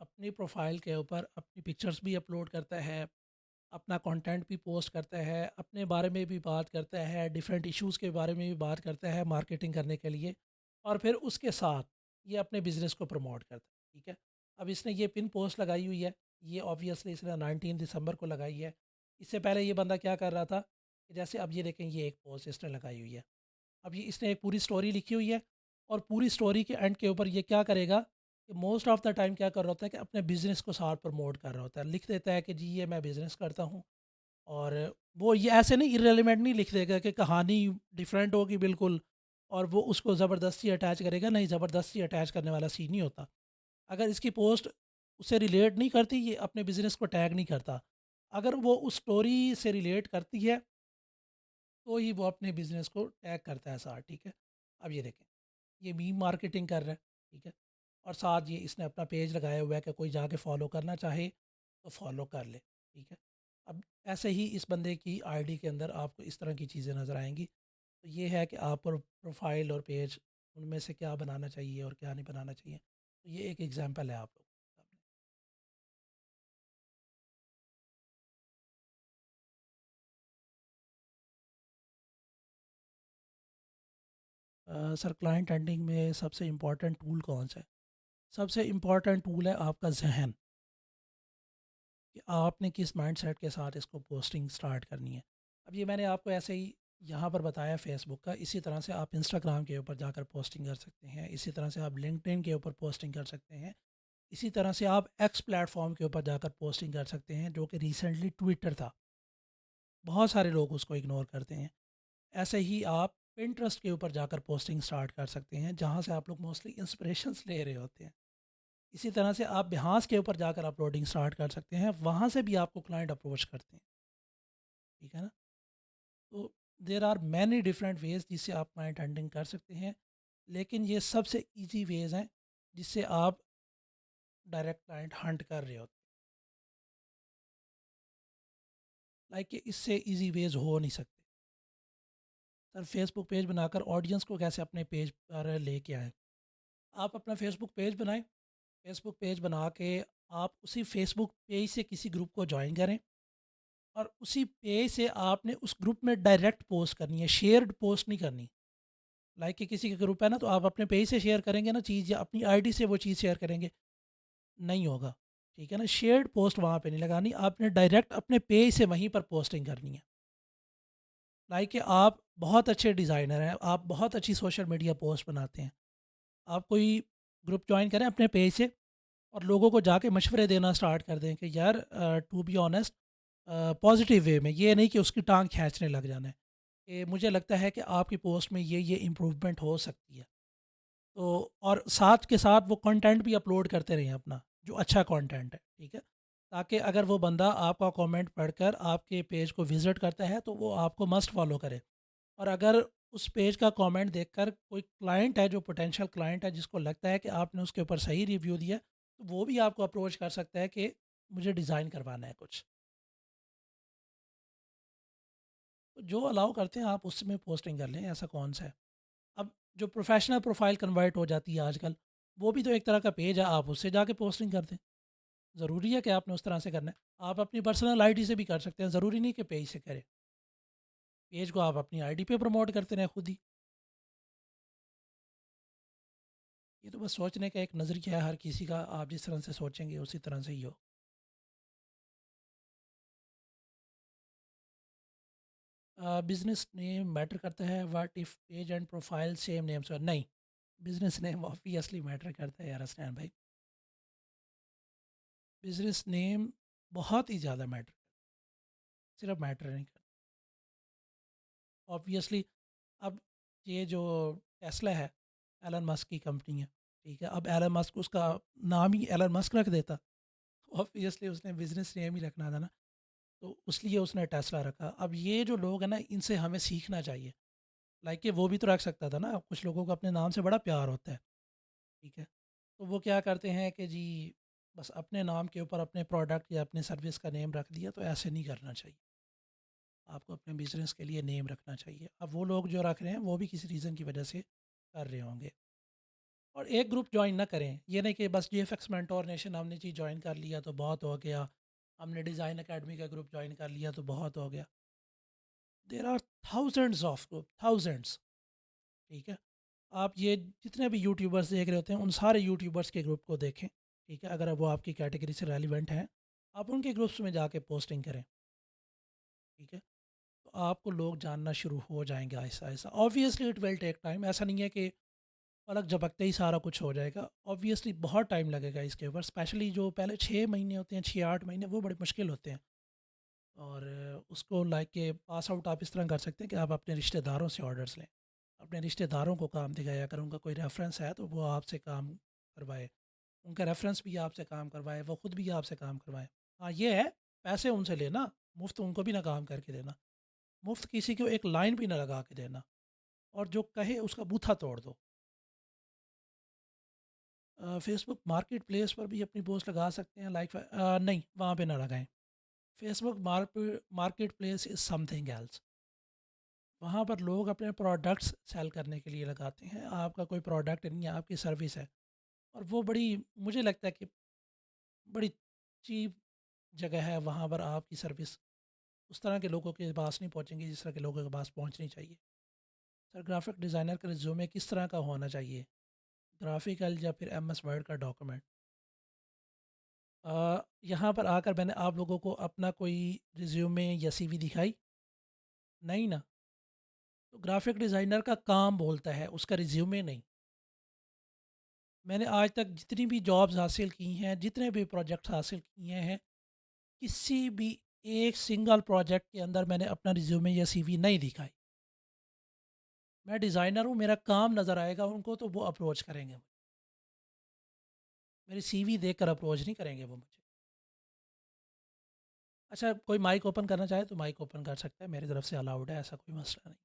अपनी प्रोफाइल के ऊपर अपनी पिक्चर्स भी अपलोड करता है, अपना कंटेंट भी पोस्ट करता है, अपने बारे में भी बात करता है, डिफरेंट इश्यूज़ के बारे में भी बात करता है मार्केटिंग करने के लिए, और फिर उसके साथ ये अपने बिज़नेस को प्रमोट करता है, ठीक है। अब इसने ये पिन पोस्ट लगाई हुई है, ये ऑब्वियसली इसने 19 दिसंबर को लगाई है। इससे पहले ये बंदा क्या कर रहा था कि जैसे अब ये देखें, ये एक पोस्ट इसने लगाई हुई है। अब ये इसने एक पूरी स्टोरी लिखी हुई है, और पूरी स्टोरी के एंड के ऊपर ये क्या करेगा कि मोस्ट ऑफ द टाइम क्या कर रहा होता है कि अपने बिज़नेस को साथ प्रमोट कर रहा होता है। लिख देता है कि जी ये मैं बिज़नेस करता हूँ, और वो ये ऐसे नहीं इर्रेलेवेंट नहीं लिख देगा कि कहानी डिफरेंट होगी बिल्कुल, और वो उसको ज़बरदस्ती अटैच करेगा, नहीं, ज़बरदस्ती अटैच करने वाला सीन नहीं होता। अगर इसकी पोस्ट उससे रिलेट नहीं करती, ये अपने बिज़नेस को टैग नहीं करता। अगर वो उस स्टोरी से रिलेट करती है, तो ही वो अपने बिज़नेस को टैग करता है साथ, ठीक है। अब ये देखें, ये मीम मार्केटिंग कर रहा है, ठीक है, और साथ ये इसने अपना पेज लगाया हुआ है कि कोई जाके फॉलो करना चाहे तो फॉलो कर ले, ठीक है। अब ऐसे ही इस बंदे की आईडी के अंदर आपको इस तरह की चीज़ें नज़र आएंगी। तो ये है कि आप प्रोफाइल और पेज, उनमें से क्या बनाना चाहिए और क्या नहीं बनाना चाहिए। तो ये एक एग्जांपल है आप लोग के सामने। सर, क्लाइंट एंडिंग में सबसे इम्पोर्टेंट टूल कौन सा है? सबसे इम्पोर्टेंट टूल है आपका जहन, कि आपने किस माइंडसेट के साथ इसको पोस्टिंग स्टार्ट करनी है। अब ये मैंने आपको ऐसे ही यहाँ पर बताया फेसबुक का, इसी तरह से आप इंस्टाग्राम के ऊपर जाकर पोस्टिंग कर सकते हैं, इसी तरह से आप लिंक्डइन के ऊपर पोस्टिंग कर सकते हैं, इसी तरह से आप एक्स प्लेटफॉर्म के ऊपर जाकर पोस्टिंग कर सकते हैं, जो कि रिसेंटली ट्विटर था। बहुत सारे लोग उसको इग्नोर करते हैं। ऐसे ही आप पिंटरेस्ट के ऊपर जाकर पोस्टिंग स्टार्ट कर सकते हैं, जहाँ से आप लोग मोस्टली इंस्पिरेशंस ले रहे होते हैं। इसी तरह से आप बिहास के ऊपर जाकर अपलोडिंग स्टार्ट कर सकते हैं, वहाँ से भी आपको क्लाइंट अप्रोच करते हैं, ठीक है ना। तो there are many different ways जिससे आप क्लाइंट हंटिंग कर सकते हैं, लेकिन ये सबसे इजी वेज हैं जिससे आप डायरेक्ट क्लाइंट हंट कर रहे होते हैं। लाइक कि इससे इजी वेज हो नहीं सकते। सर, फेसबुक पेज बनाकर ऑडियंस को कैसे अपने पेज पर लेके आएँ? आप अपना फेसबुक पेज बनाएं, फेसबुक पेज बना के आप उसी फेसबुक पेज से किसी ग्रुप को ज्वाइन करें, और उसी पेज से आपने उस ग्रुप में डायरेक्ट पोस्ट करनी है, शेयर्ड पोस्ट नहीं करनी। लाइक कि किसी का ग्रुप है ना, तो आप अपने पेज से शेयर करेंगे ना चीज़, या अपनी आईडी से वो चीज़ शेयर करेंगे, नहीं होगा, ठीक है ना। शेयर्ड पोस्ट वहाँ पे नहीं लगानी, आपने डायरेक्ट अपने पेज से वहीं पर पोस्टिंग करनी है। लाइक कि आप बहुत अच्छे डिज़ाइनर हैं, आप बहुत अच्छी सोशल मीडिया पोस्ट बनाते हैं, आप कोई ग्रुप ज्वाइन करें अपने पेज से, और लोगों को जाके मशवरे देना स्टार्ट कर दें कि यार, to be honest, positive way में, ये नहीं कि उसकी टांग खींचने लग जाना है, कि मुझे लगता है कि आपकी पोस्ट में ये इम्प्रूवमेंट हो सकती है। तो और साथ के साथ वो कंटेंट भी अपलोड करते रहें अपना, जो अच्छा कंटेंट है, ठीक है। ताकि अगर वो बंदा आपका कमेंट पढ़कर आपके पेज को विज़िट करता है, तो वो आपको मस्ट फॉलो करे। और अगर उस पेज का कमेंट देखकर कोई क्लाइंट है, जो पोटेंशियल क्लाइंट है, जिसको लगता है कि आपने उसके ऊपर सही रिव्यू दिया, तो वो भी आपको अप्रोच कर सकता है कि मुझे डिज़ाइन करवाना है कुछ। तो जो अलाउ करते हैं आप उसमें पोस्टिंग कर लें, ऐसा कौन सा है। अब जो प्रोफेशनल प्रोफाइल कन्वर्ट हो जाती है आजकल, वो भी तो एक तरह का पेज है, आप उससे जाके पोस्टिंग कर दें। ज़रूरी है कि आपने उस तरह से करना है। आप अपनी पर्सनल आईडी से भी कर सकते हैं, ज़रूरी नहीं कि पेज से करें। पेज को आप अपनी आईडी पे प्रमोट करते रहें खुद ही। ये तो बस सोचने का एक नज़रिया है हर किसी का, आप जिस तरह से सोचेंगे उसी तरह से ही हो। बिज़नेस नेम मैटर करता है, what if page and profile same names? नहीं, बिज़नेस नेम ऑब्वियसली मैटर करता है यार हसनैन भाई। बिज़नेस नेम बहुत ही ज़्यादा मैटर, सिर्फ मैटर नहीं करता ऑब्वियसली। अब ये जो टेस्ला है, एलन मस्क की कंपनी है, ठीक है। अब एलन मस्क, उसका नाम ही एलन मस्क रख देता, ऑब्वियसली उसने बिज़नेस नेम ही रखना था ना, तो इसलिए उसने टेस्ला रखा। अब ये जो लोग हैं ना, इनसे हमें सीखना चाहिए। लाइक कि वो भी तो रख सकता था ना, कुछ लोगों को अपने नाम से बड़ा प्यार होता है, ठीक है। तो वो क्या करते हैं कि जी बस अपने नाम के ऊपर अपने प्रोडक्ट या अपने सर्विस का नेम रख दिया, तो ऐसे नहीं करना चाहिए। आपको अपने बिज़नेस के लिए नेम रखना चाहिए। अब वो लोग जो रख रहे हैं वो भी किसी रीज़न की वजह से कर रहे होंगे। और एक ग्रुप ज्वाइन ना करें, ये नहीं कि बस जीएफएक्स मेंटोर नेशन हमने जी ज्वाइन कर लिया तो बहुत हो गया, हमने डिज़ाइन एकेडमी का ग्रुप ज्वाइन कर लिया तो बहुत हो गया। There are thousands of group, thousands, ठीक है। आप ये जितने भी यूट्यूबर्स देख रहे होते हैं, उन सारे यूट्यूबर्स के ग्रुप को देखें, ठीक है। अगर वो आपकी कैटेगरी से रेलिवेंट हैं, आप उनके ग्रुप्स में जाके पोस्टिंग करें, ठीक है। तो आपको लोग जानना शुरू हो जाएंगे आहिस्ता आहिस्ता। Obviously it will take time, ऐसा नहीं है कि पलक झपकते ही सारा कुछ हो जाएगा। ऑब्वियसली बहुत टाइम लगेगा इसके ऊपर, स्पेशली जो पहले 6 महीने होते हैं, 6-8 महीने, वो बड़े मुश्किल होते हैं। और उसको लाइक के पास आउट आप इस तरह कर सकते हैं कि आप अपने रिश्तेदारों से ऑर्डर्स लें, अपने रिश्तेदारों को काम दिखाया, अगर उनका कोई रेफरेंस है तो वो आपसे काम करवाए, उनका रेफरेंस भी आपसे काम करवाए, वो खुद भी आपसे काम करवाए। हाँ ये है, पैसे उनसे लेना, मुफ्त उनको भी ना काम करके देना, मुफ्त किसी को एक लाइन भी ना लगा के देना, और जो कहे उसका बूथा तोड़ दो। फेसबुक मार्केट प्लेस पर भी अपनी पोस्ट लगा सकते हैं, लाइक नहीं, वहाँ पे ना लगाएं। Facebook market place is something else. वहाँ पर लोग अपने प्रोडक्ट्स सेल करने के लिए लगाते हैं, आपका कोई प्रोडक्ट नहीं है, आपकी सर्विस है। और वो बड़ी, मुझे लगता है कि बड़ी चीप जगह है, वहाँ पर आपकी सर्विस उस तरह के लोगों के पास नहीं पहुँचेंगी जिस तरह के लोगों के पास पहुँचनी चाहिए। सर ग्राफिक डिज़ाइनर का रिज्यूमे किस तरह का होना चाहिए? ग्राफिकल या फिर एमएस वर्ड का डॉक्यूमेंट? यहाँ पर आकर मैंने आप लोगों को अपना कोई रिज्यूमे या सीवी दिखाई? नहीं ना। तो ग्राफिक डिज़ाइनर का काम बोलता है, उसका रिज्यूमे नहीं। मैंने आज तक जितनी भी जॉब्स हासिल की हैं, जितने भी प्रोजेक्ट्स हासिल किए हैं, किसी भी एक सिंगल प्रोजेक्ट के अंदर मैंने अपना रिज्यूमे या सीवी नहीं दिखाई। मैं डिज़ाइनर हूँ, मेरा काम नज़र आएगा उनको तो वो अप्रोच करेंगे मुझे। मेरी सीवी देखकर अप्रोच नहीं करेंगे वो मुझे। अच्छा, कोई माइक ओपन करना चाहे तो माइक ओपन कर सकता है, मेरी तरफ से अलाउड है, ऐसा कोई मसला नहीं।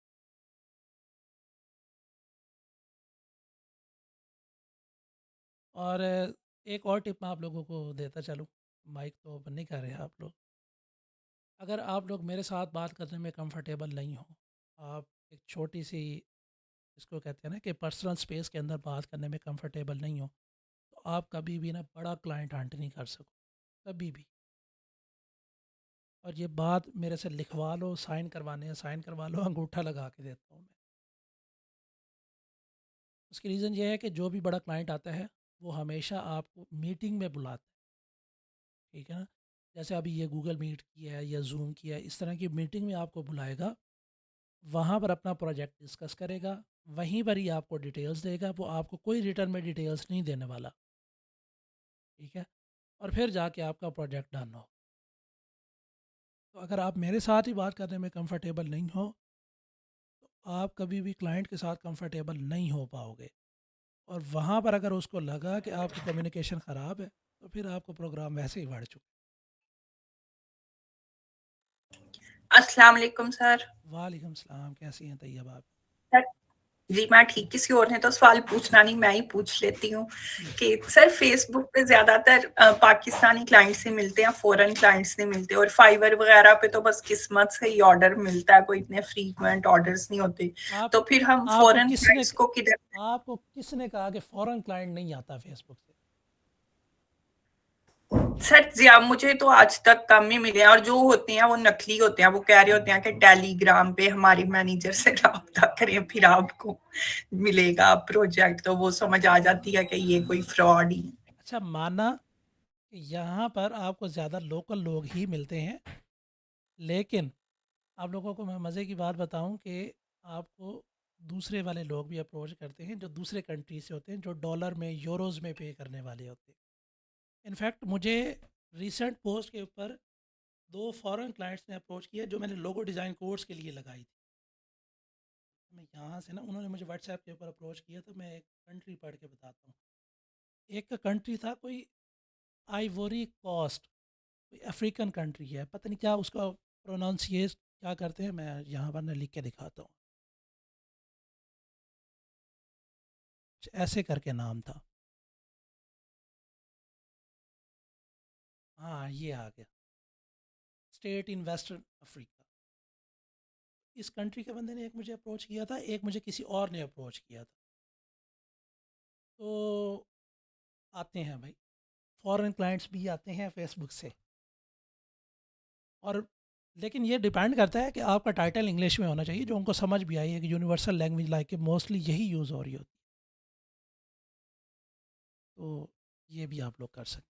और एक और टिप मैं आप लोगों को देता चलूँ, माइक तो ओपन नहीं कर रहे आप लोग। अगर आप लोग मेरे साथ बात करने में कंफर्टेबल नहीं हो, आप एक छोटी सी, इसको कहते हैं ना कि पर्सनल स्पेस के अंदर बात करने में कंफर्टेबल नहीं हो, तो आप कभी भी ना बड़ा क्लाइंट हंट नहीं कर सको, कभी भी। और ये बात मेरे से लिखवा लो, साइन करवाने हैं साइन करवा लो, अंगूठा लगा के देता हूँ मैं। उसकी रीज़न ये है कि जो भी बड़ा क्लाइंट आता है, वो हमेशा आपको मीटिंग में बुलाता है, ठीक है ना। जैसे अभी ये गूगल मीट की है या जूम की है, इस तरह की मीटिंग में आपको बुलाएगा, वहाँ पर अपना प्रोजेक्ट डिस्कस करेगा, वहीं पर ही आपको डिटेल्स देगा, वो आपको कोई रिटर्न में डिटेल्स नहीं देने वाला, ठीक है। और फिर जाके आपका प्रोजेक्ट डन हो। तो अगर आप मेरे साथ ही बात करने में कंफर्टेबल नहीं हो, तो आप कभी भी क्लाइंट के साथ कंफर्टेबल नहीं हो पाओगे। और वहाँ पर अगर उसको लगा कि आपकी कम्युनिकेशन ख़राब है, तो फिर आपको प्रोग्राम वैसे ही बढ़ चुका अस्सलाम वालेकुम सर। है। वालेकुम सलाम, कैसी हैं तैयब आप? जी मैं ठीक, किसी और ने तो सवाल पूछना नहीं, मैं ही पूछ लेती हूँ कि सर फेसबुक पे ज्यादातर पाकिस्तानी क्लाइंट से मिलते हैं, फॉरेन क्लाइंट से मिलते हैं, और फाइवर वगैरह पे तो बस किस्मत से ही ऑर्डर मिलता है, कोई इतने फ्रीक्वेंट ऑर्डर्स नहीं होते। आप तो फिर हम आपको फॉरेन किसने क्लाइंट्स को किधर? आपको किसने कहा कि फॉरेन क्लाइंट नहीं आता फेसबुक से? सर जी आप, मुझे तो आज तक कम ही मिले हैं, और जो होते हैं वो नकली होते हैं, वो कह रहे होते हैं कि टेलीग्राम पे हमारे मैनेजर से राब्ता करें फिर आपको मिलेगा प्रोजेक्ट, तो वो समझ आ जाती है कि ये कोई फ्रॉड ही है। अच्छा, माना कि यहाँ पर आपको ज़्यादा लोकल लोग ही मिलते हैं, लेकिन आप लोगों को मैं मज़े की बात बताऊं कि आपको दूसरे वाले लोग भी अप्रोच करते हैं जो दूसरे कंट्री से होते हैं, जो डॉलर में, यूरोज़ में पे करने वाले होते हैं। इनफैक्ट मुझे रिसेंट पोस्ट के ऊपर 2 फॉरेन क्लाइंट्स ने अप्रोच किया जो मैंने लोगो डिज़ाइन कोर्स के लिए लगाई थी। मैं यहाँ से ना, उन्होंने मुझे व्हाट्सएप के ऊपर अप्रोच किया, तो मैं एक कंट्री पढ़ के बताता हूँ। एक का कंट्री था कोई आइवोरी कोस्ट, कोई अफ्रीकन कंट्री है, पता नहीं क्या उसका प्रोनाउंसिएट क्या करते हैं, मैं यहाँ पर ना लिख के दिखाता हूँ। ऐसे करके नाम था। हाँ, ये आ गया, स्टेट इन वेस्टर्न अफ्रीका। इस कंट्री के बंदे ने एक मुझे अप्रोच किया था, एक मुझे किसी और ने अप्रोच किया था। तो आते हैं भाई, फॉरेन क्लाइंट्स भी आते हैं फेसबुक से। और लेकिन ये डिपेंड करता है कि आपका टाइटल इंग्लिश में होना चाहिए, जो उनको समझ भी आई है, कि यूनिवर्सल लैंग्वेज लाइक के मोस्टली यही यूज़ हो रही होती है। तो ये भी आप लोग कर सकते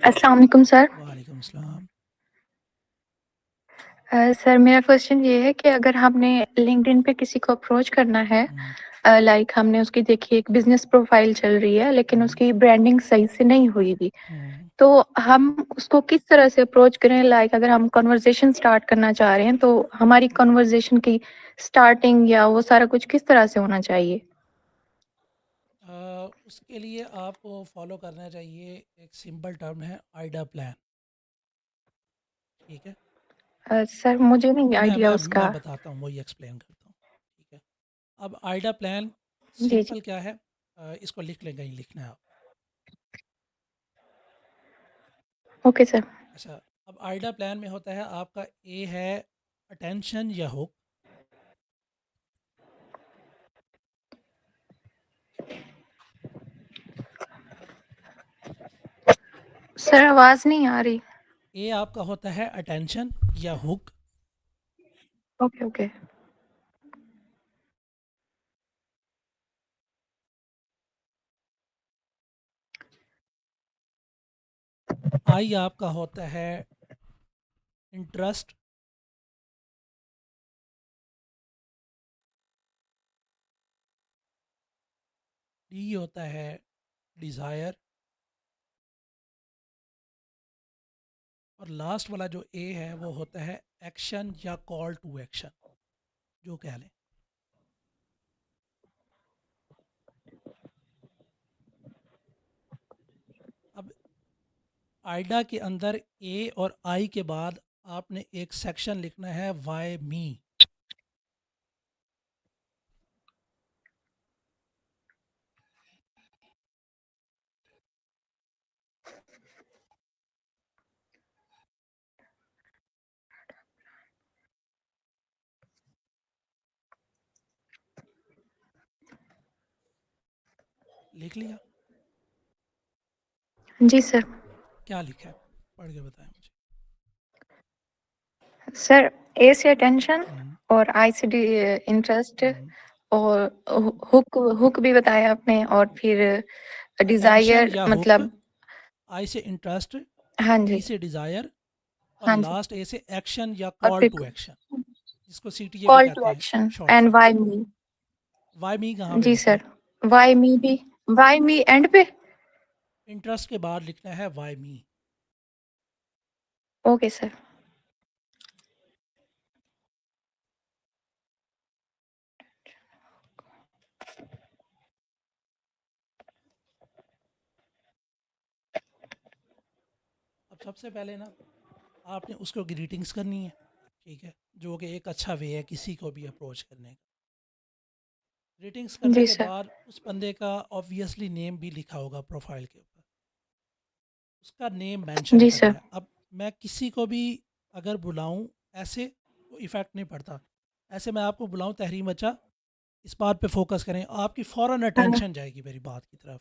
अस्सलाम वालेकुम सर। हैं। वालेकुम अस्सलाम। सर मेरा क्वेश्चन ये है कि अगर हमने लिंक्डइन पे किसी को अप्रोच करना है, हम्म, लाइक हमने उसकी देखी एक बिजनेस प्रोफाइल चल रही है लेकिन हम्म, उसकी ब्रांडिंग सही से नहीं हुई थी, हम्म। तो हम उसको किस तरह से अप्रोच करें? लाइक अगर हम कन्वर्सेशन स्टार्ट करना चाह रहे हैं तो हमारी कन्वर्सेशन की स्टार्टिंग या वो सारा कुछ किस तरह से होना चाहिए? उसके लिए आपको फॉलो करना चाहिए, एक सिंपल टर्म है आइडा प्लान। ठीक है, सर मुझे नहीं मैं आइडिया मैं उसका। मैं बताता हूँ, वही एक्सप्लेन करता हूँ। ठीक है, अब आइडा प्लान जी जी। सिंपल क्या है, इसको लिख लें, कहीं लिखना है आप। Okay sir. अच्छा, अब आइडा प्लान में होता है, आपका ए है अटेंशन या हुक। सर आवाज नहीं आ रही। ए आपका होता है अटेंशन या हुक। Okay okay. आई आपका होता है इंटरेस्ट। डी होता है डिज़ायर। और लास्ट वाला जो ए है वो होता है एक्शन या कॉल टू एक्शन, जो कह लें। अब आइडा के अंदर ए और आई के बाद आपने एक सेक्शन लिखना है वाई मी। लिख लिया? जी सर। क्या लिखा है, पढ़ के बताएं मुझे। सर ए से अटेंशन हम्म, और आई से इंटरेस्ट, हम्म। और हुक हुक भी बताया आपने, और फिर अटेंशन डिजायर या हुक, मतलब। आई से इंटरेस्ट, हाँ डी जी। से डिज़ायर, और हाँ जी। लास्ट ए से एक्शन या और कॉल फिर टू एक्शन, जिसको सीटीए भी कॉल टू कहते हैं, action short and form. Why me. Why me कहाँ पे जी लिखना सर। है? वाई मी भी, वाई मी एंड पे। इंटरेस्ट के बाद लिखना है वाई मी। Okay sir. अब सबसे पहले ना, आपने उसको ग्रीटिंग्स करनी है। ठीक है, जो कि एक अच्छा वे है किसी को भी अप्रोच करने का। रेटिंग्स करने जी के सर। बाद उस बंदे का ऑब्वियसली नेम भी लिखा होगा प्रोफाइल के ऊपर, उसका नेम मेंशन जी करना सर। है। अब मैं किसी को भी अगर बुलाऊं ऐसे तो इफ़ेक्ट नहीं पड़ता, ऐसे मैं आपको बुलाऊं तहरीम अच्छा, इस बात पे फोकस करें, आपकी फ़ौरन हाँ, अटेंशन जाएगी मेरी बात की तरफ।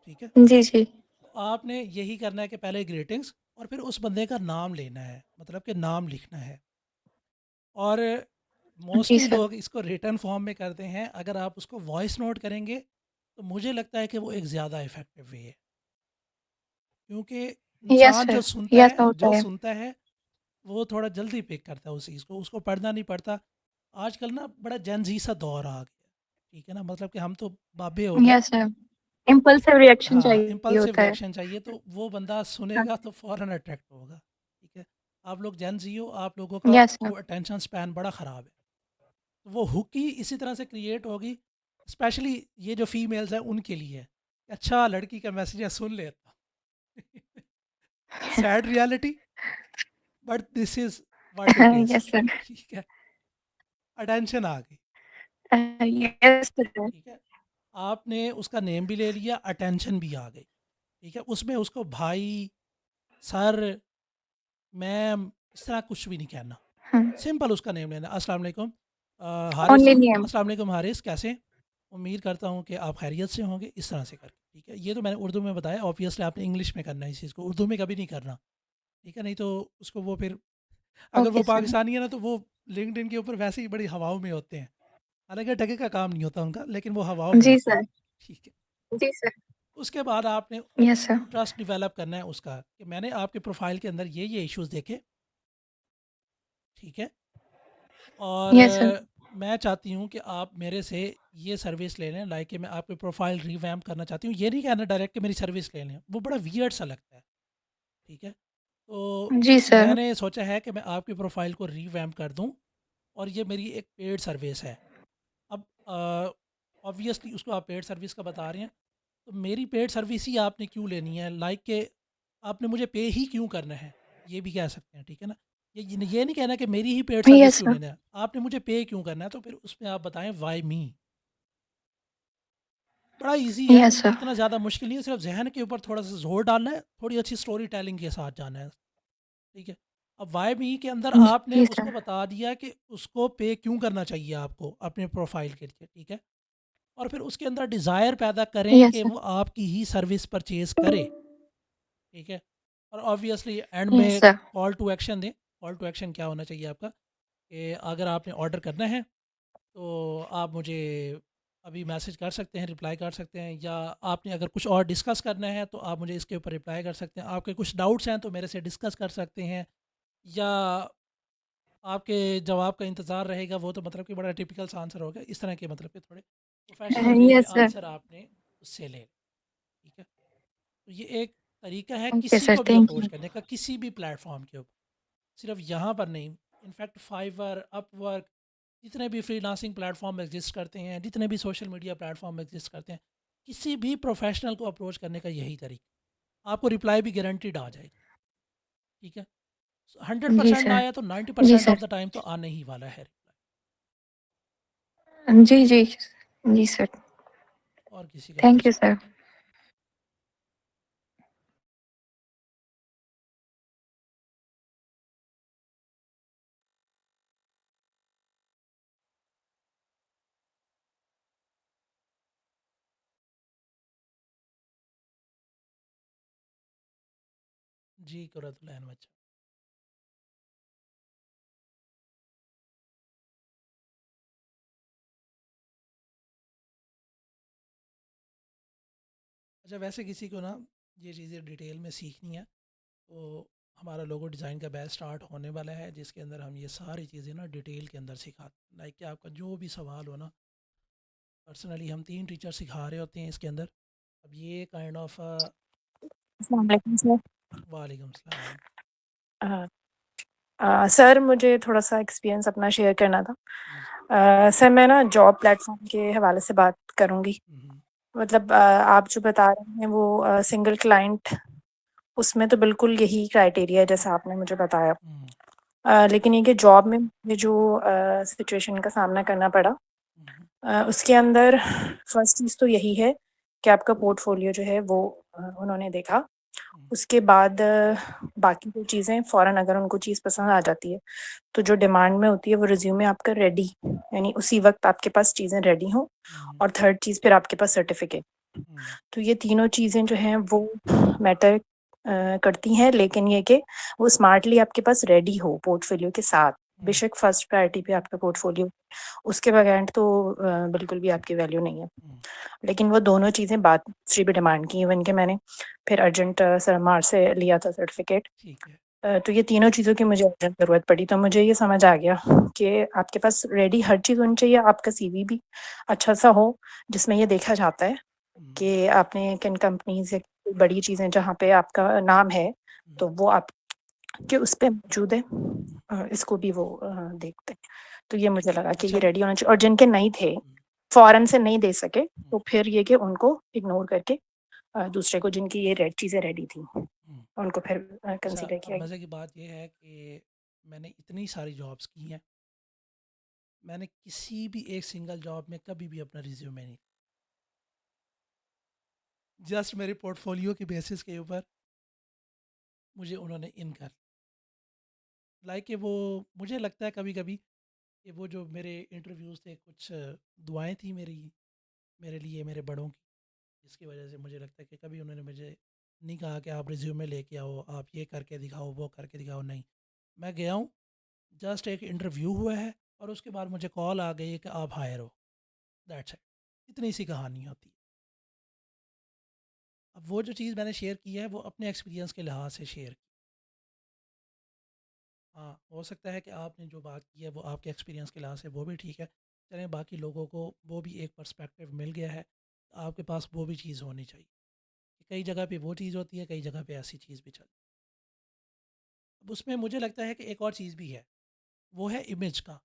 ठीक है, जी, जी। तो आपने यही करना है कि पहले ग्रीटिंग्स और फिर उस बंदे का नाम लेना है, मतलब कि नाम लिखना है। और जी मोस्टली सर। लोग इसको रिटर्न फॉर्म में करते हैं, अगर आप उसको वॉइस नोट करेंगे तो मुझे लगता है कि वो एक ज़्यादा इफ़ेक्टिव वे है, क्योंकि यस इंसान सर। यस जो होता है। सुनता है वो थोड़ा जल्दी पिक करता है उस चीज़ को, उसको पढ़ना नहीं पड़ता। आजकल ना बड़ा जेन ज़ी सा दौर आ गया, ठीक है ना, मतलब कि हम तो बाबे हो गए। Yes sir. इम्पल्सिव रिएक्शन हाँ, चाहिए इम्पल्सिव होता है। रिएक्शन चाहिए, तो वो बंदा हाँ, सुनेगा तो फ़ौरन अट्रैक्ट होगा। ठीक है, आप लोग जेन ज़ी हो, आप लोगों का यस सर। जो अटेंशन स्पैन बड़ा ख़राब है, तो वो हुक ही इसी तरह से क्रिएट होगी, स्पेशली ये जो फीमेल्स हैं उनके लिए। अच्छा, लड़की का मैसेज है, सुन लेता हूँ। Sad reality, but this is what it is. Yes sir. ठीक है, अटेंशन आ गई। Yes sir. ठीक है, आपने उसका नेम भी ले लिया, अटेंशन भी आ गई। ठीक है, उसमें उसको भाई, सर, मैम, इस तरह कुछ भी नहीं कहना, सिंपल उसका नेम लेना। अस्सलाम वालेकुम हारिस, ओनली नेम। अस्सलाम वालेकुम हारिस, कैसे हैं? उम्मीद करता हूँ कि आप खैरियत से होंगे, इस तरह से करके। ठीक है, ये तो मैंने उर्दू में बताया, ऑब्वियसली आपने इंग्लिश में करना है इस चीज़ को, उर्दू में कभी नहीं करना। ठीक है, नहीं तो उसको वो फिर, अगर वो ओके सर। पाकिस्तानी है ना तो वो लिंक्डइन के ऊपर वैसे ही बड़ी हवाओं में होते हैं, हालांकि टके का काम नहीं होता उनका, लेकिन वो हवाओं में जी होते हैं। सर। ठीक है, जी सर। उसके बाद आपने यस सर। इंटरेस्ट डेवलप करना है उसका, कि मैंने आपके प्रोफाइल के अंदर ये इश्यूज देखे। ठीक है, और यस सर। मैं चाहती हूँ कि आप मेरे से ये सर्विस ले लें, लाइक कि मैं आपकी प्रोफाइल रिवैम्प करना चाहती हूँ। ये नहीं कहना डायरेक्ट कि मेरी सर्विस ले लें, वो बड़ा वियर्ड सा लगता है। ठीक है, तो जी सर। मैंने सोचा है कि मैं आपकी प्रोफाइल को रिवैम्प कर दूँ, और ये मेरी एक पेड सर्विस है। अब ऑब्वियसली उसको आप पेड सर्विस का बता रहे हैं, तो मेरी पेड सर्विस ही आपने क्यों लेनी है, लाइक के आपने मुझे पे ही क्यों करना है, ये भी कह सकते हैं। ठीक है ना, ये नहीं कहना कि मेरी ही पेड सर्विस यस क्यों सर। लेना है, आपने मुझे पे क्यों करना है, तो फिर उसमें आप बताएं वाई मी। बड़ा इजी है, यस सर। इतना ज़्यादा मुश्किल नहीं है, सिर्फ जहन के ऊपर थोड़ा सा जोर डालना है, थोड़ी अच्छी स्टोरी टेलिंग के साथ जाना है। ठीक है, अब वाई मी के अंदर आपने जी उसको सर। बता दिया कि उसको पे क्यों करना चाहिए आपको अपने प्रोफाइल के लिए। ठीक है, और फिर उसके अंदर डिज़ायर पैदा करें यस कि सर। वो आपकी ही सर्विस परचेज़ करे। ठीक है, और ऑब्वियसली एंड यस में सर। कॉल टू एक्शन दें। कॉल टू एक्शन क्या होना चाहिए आपका, कि अगर आपने ऑर्डर करना है तो आप मुझे अभी मैसेज कर सकते हैं, रिप्लाई कर सकते हैं, या आपने अगर कुछ और डिस्कस करना है तो आप मुझे इसके ऊपर रिप्लाई कर सकते हैं, आपके कुछ डाउट्स हैं तो मेरे से डिस्कस कर सकते हैं, या आपके जवाब का इंतज़ार रहेगा, वो तो मतलब कि बड़ा टिपिकल सा आंसर होगा, इस तरह के मतलब के थोड़े प्रोफेशनल वे में यस सर। आंसर आपने उससे ले। ठीक है, तो ये एक तरीका है ओके किसी सर, को भी थैंक अप्रोच यू। करने का, किसी भी प्लेटफॉर्म के ऊपर, सिर्फ यहाँ पर नहीं। इनफैक्ट फाइवर, अपवर्क, जितने भी फ्रीलांसिंग प्लेटफॉर्म एग्जिस्ट करते हैं, जितने भी सोशल मीडिया प्लेटफॉर्म एग्जिस्ट करते हैं, किसी भी प्रोफेशनल को अप्रोच करने का यही तरीका, आपको रिप्लाई भी गारंटीड आ जाएगा। ठीक है, हंड्रेड जी परसेंट ना सर। आया तो नाइन्टी जी percent of sir. The time तो आने ही वाला है रिप्लाई। जी, जी। जी सर। और किसी का थैंक कुछ? You sir. जी कुरतुल अहमद। अच्छा, वैसे किसी को ना ये चीज़ें डिटेल में सीखनी है तो हमारा लोगो डिज़ाइन का बैच स्टार्ट होने वाला है, जिसके अंदर हम ये सारी चीज़ें ना डिटेल के अंदर सिखाते हैं, लाइक कि आपका जो भी सवाल हो ना, पर्सनली हम 3 टीचर सिखा रहे होते हैं इसके अंदर। अब ये काइंड ऑफ अस्सलाम वालेकुम सर। वालेकुम सलाम। अ, सर मुझे थोड़ा-सा एक्सपीरियंस अपना शेयर करना था। जी। सर मैं ना जॉब प्लेटफ़ॉर्म के हवाले से बात करूँगी। हम्म, मतलब आप जो बता रहे हैं वो सिंगल क्लाइंट उसमें तो बिल्कुल यही क्राइटेरिया है जैसा आपने मुझे बताया। हम्म, लेकिन ये कि जॉब में मुझे जो सिचुएशन का सामना करना पड़ा उसके अंदर फर्स्ट चीज़ तो यही है कि आपका पोर्टफोलियो जो है वो उन्होंने देखा। उसके बाद बाकी जो चीज़ें फ़ौरन अगर उनको चीज़ पसंद आ जाती है, तो जो डिमांड में होती है वो रिज़्यूमे आपका रेडी, यानी उसी वक़्त आपके पास चीज़ें रेडी हों, और थर्ड चीज़ फिर आपके पास सर्टिफ़िकेट। तो ये तीनों चीज़ें जो हैं वो मैटर करती हैं, लेकिन ये कि वो स्मार्टली आपके पास रेडी हो पोर्टफोलियो के साथ। बेशक फर्स्ट प्रायोरिटी पे आपका पोर्टफोलियो, उसके बगैर तो बिल्कुल भी आपकी वैल्यू नहीं है। लेकिन वो दोनों चीज़ें बाद में दूसरी भी डिमांड की, इवन कि मैंने फिर अर्जेंट सरमार से लिया था सर्टिफ़िकेट। ठीक है। तो ये तीनों चीज़ों की मुझे अर्जेंट ज़रूरत पड़ी, तो मुझे ये समझ आ गया कि आपके पास रेडी हर चीज़ होनी चाहिए। आपका सीवी भी अच्छा-सा हो, जिसमें ये देखा जाता है कि आपने किन कंपनीज़ या बड़ी चीज़ें जहाँ पे आपका नाम है, तो वो आपके उस पे मौजूद है। इसको भी वो देखते हैं। तो ये मुझे लगा कि ये अच्छा। रेडी होना चाहिए, और जिनके नहीं थे, फ़ौरन से नहीं दे सके, तो फिर ये कि उनको इग्नोर करके दूसरे को, जिनकी ये चीज़ें रेडी थी, उनको फिर अच्छा, कंसीडर अब किया गया। मज़े की बात ये है कि मैंने इतनी सारी जॉब्स की हैं, मैंने किसी भी एक सिंगल जॉब में कभी भी अपना रिज्यूमे नहीं, जस्ट मेरे पोर्टफोलियो के बेसिस के ऊपर मुझे उन्होंने इन कर लाइक कि वो, मुझे लगता है कभी कभी कि वो जो मेरे इंटरव्यूज़ थे, कुछ दुआएं थी मेरे लिए, मेरे बड़ों की, जिसकी वजह से मुझे लगता है कि कभी उन्होंने मुझे नहीं कहा कि आप रिज्यूमे लेके आओ, आप ये करके दिखाओ, वो करके दिखाओ। नहीं, मैं गया हूँ, जस्ट एक इंटरव्यू हुआ है और उसके बाद मुझे कॉल आ गई है कि आप हायर हो, दैट्स इट। इतनी सी कहानी होती है। अब वो जो चीज़ मैंने शेयर की है वो अपने एक्सपीरियंस के लिहाज से शेयर की। हाँ, हो सकता है कि आपने जो बात की है वो आपके एक्सपीरियंस के लिहाज से वो भी ठीक है। चलें, बाकी लोगों को वो भी एक पर्सपेक्टिव मिल गया है, आपके पास वो भी चीज़ होनी चाहिए कि कई जगह पे वो चीज़ होती है, कई जगह पे ऐसी चीज़ भी चलती है। अब उसमें मुझे लगता है कि एक और चीज़ भी है, वो है इमेज का।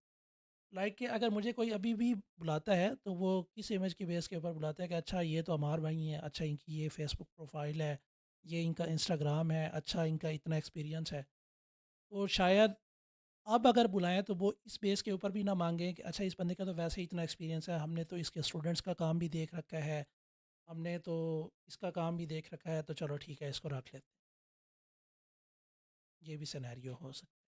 लाइक कि अगर मुझे कोई अभी भी बुलाता है तो वो किस इमेज की बेस के ऊपर बुलाता है कि अच्छा ये तो अमार भाई हैं, अच्छा इनकी ये फेसबुक प्रोफाइल है, ये इनका इंस्टाग्राम है, अच्छा इनका इतना एक्सपीरियंस है। तो शायद अब अगर बुलाएं तो वो इस बेस के ऊपर भी ना मांगें कि अच्छा इस बंदे का तो वैसे ही इतना एक्सपीरियंस है, हमने तो इसके स्टूडेंट्स का काम भी देख रखा है, हमने तो इसका काम भी देख रखा है, तो चलो ठीक है इसको रख लेते हैं। ये भी सिनेरियो हो सकता है।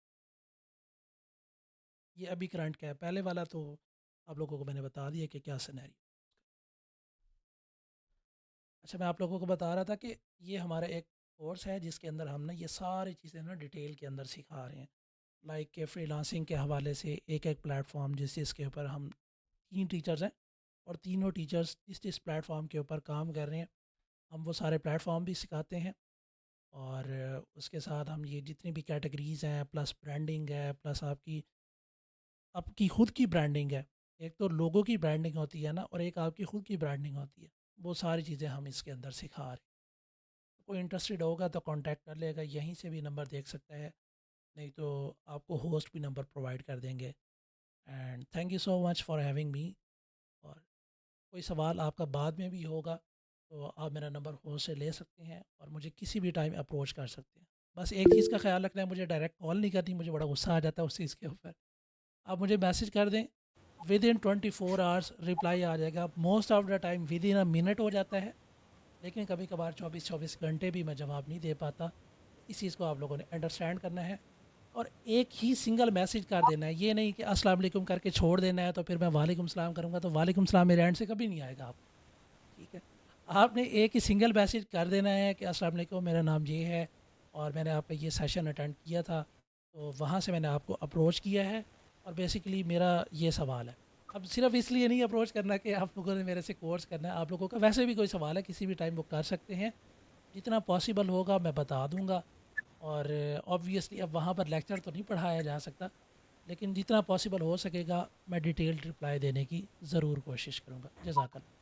ये अभी करंट क्या है, पहले वाला तो आप लोगों को मैंने बता दिया कि क्या सिनेरियो। अच्छा, मैं आप लोगों को बता रहा था कि ये हमारा एक कोर्स है जिसके अंदर हम ना ये सारी चीज़ें ना डिटेल के अंदर सिखा रहे हैं। लाइक के फ्रीलांसिंग के हवाले से एक एक प्लेटफॉर्म, जिसके ऊपर हम 3 टीचर्स हैं और तीनों टीचर्स जिस प्लेटफॉर्म के ऊपर काम कर रहे हैं, हम वो सारे प्लेटफॉर्म भी सिखाते हैं। और उसके साथ हम ये जितनी भी कैटेगरीज़ हैं, प्लस ब्रांडिंग है, प्लस आपकी आपकी खुद की ब्रांडिंग है। एक तो लोगों की ब्रांडिंग होती है ना, और एक आपकी खुद की ब्रांडिंग होती है। वो सारी चीज़ें हम इसके अंदर सिखा रहे हैं। कोई इंटरेस्टेड होगा तो कांटेक्ट कर लेगा, यहीं से भी नंबर देख सकता है, नहीं तो आपको होस्ट भी नंबर प्रोवाइड कर देंगे। And thank you so much for having me. और कोई सवाल आपका बाद में भी होगा तो आप मेरा नंबर होस्ट से ले सकते हैं और मुझे किसी भी टाइम अप्रोच कर सकते हैं। बस एक चीज़ का ख्याल रखना है, मुझे डायरेक्ट कॉल नहीं करनी, मुझे बड़ा गुस्सा आ जाता है उस चीज़ के ऊपर। आप मुझे मैसेज कर दें, विद इन 24 आवर्स रिप्लाई आ जाएगा। Most of the time with in a minute हो जाता है, लेकिन कभी कभार 24-24 घंटे भी मैं जवाब नहीं दे पाता। इस चीज़ को आप लोगों ने अंडरस्टैंड करना है और एक ही सिंगल मैसेज कर देना है। ये नहीं कि अस्सलाम वालेकुम करके छोड़ देना है तो फिर मैं वालेकुम सलाम करूँगा तो वालेकुम सलाम मेरे एंड से कभी नहीं आएगा आपको। ठीक है, आपने एक ही सिंगल मैसेज कर देना है कि अस्सलाम वालेकुम, मेरा नाम ये है और मैंने आपका ये सेशन अटेंड किया था, तो वहाँ से मैंने आपको अप्रोच किया है और बेसिकली मेरा ये सवाल है। अब सिर्फ इसलिए नहीं अप्रोच करना कि आप लोगों ने मेरे से कोर्स करना है, आप लोगों का वैसे भी कोई सवाल है किसी भी टाइम वो कर सकते हैं, जितना पॉसिबल होगा मैं बता दूंगा। और ऑब्वियसली अब वहाँ पर लेक्चर तो नहीं पढ़ाया जा सकता, लेकिन जितना पॉसिबल हो सकेगा मैं डिटेल्ड रिप्लाई देने की ज़रूर कोशिश करूँगा। जज़ाकल्लाह।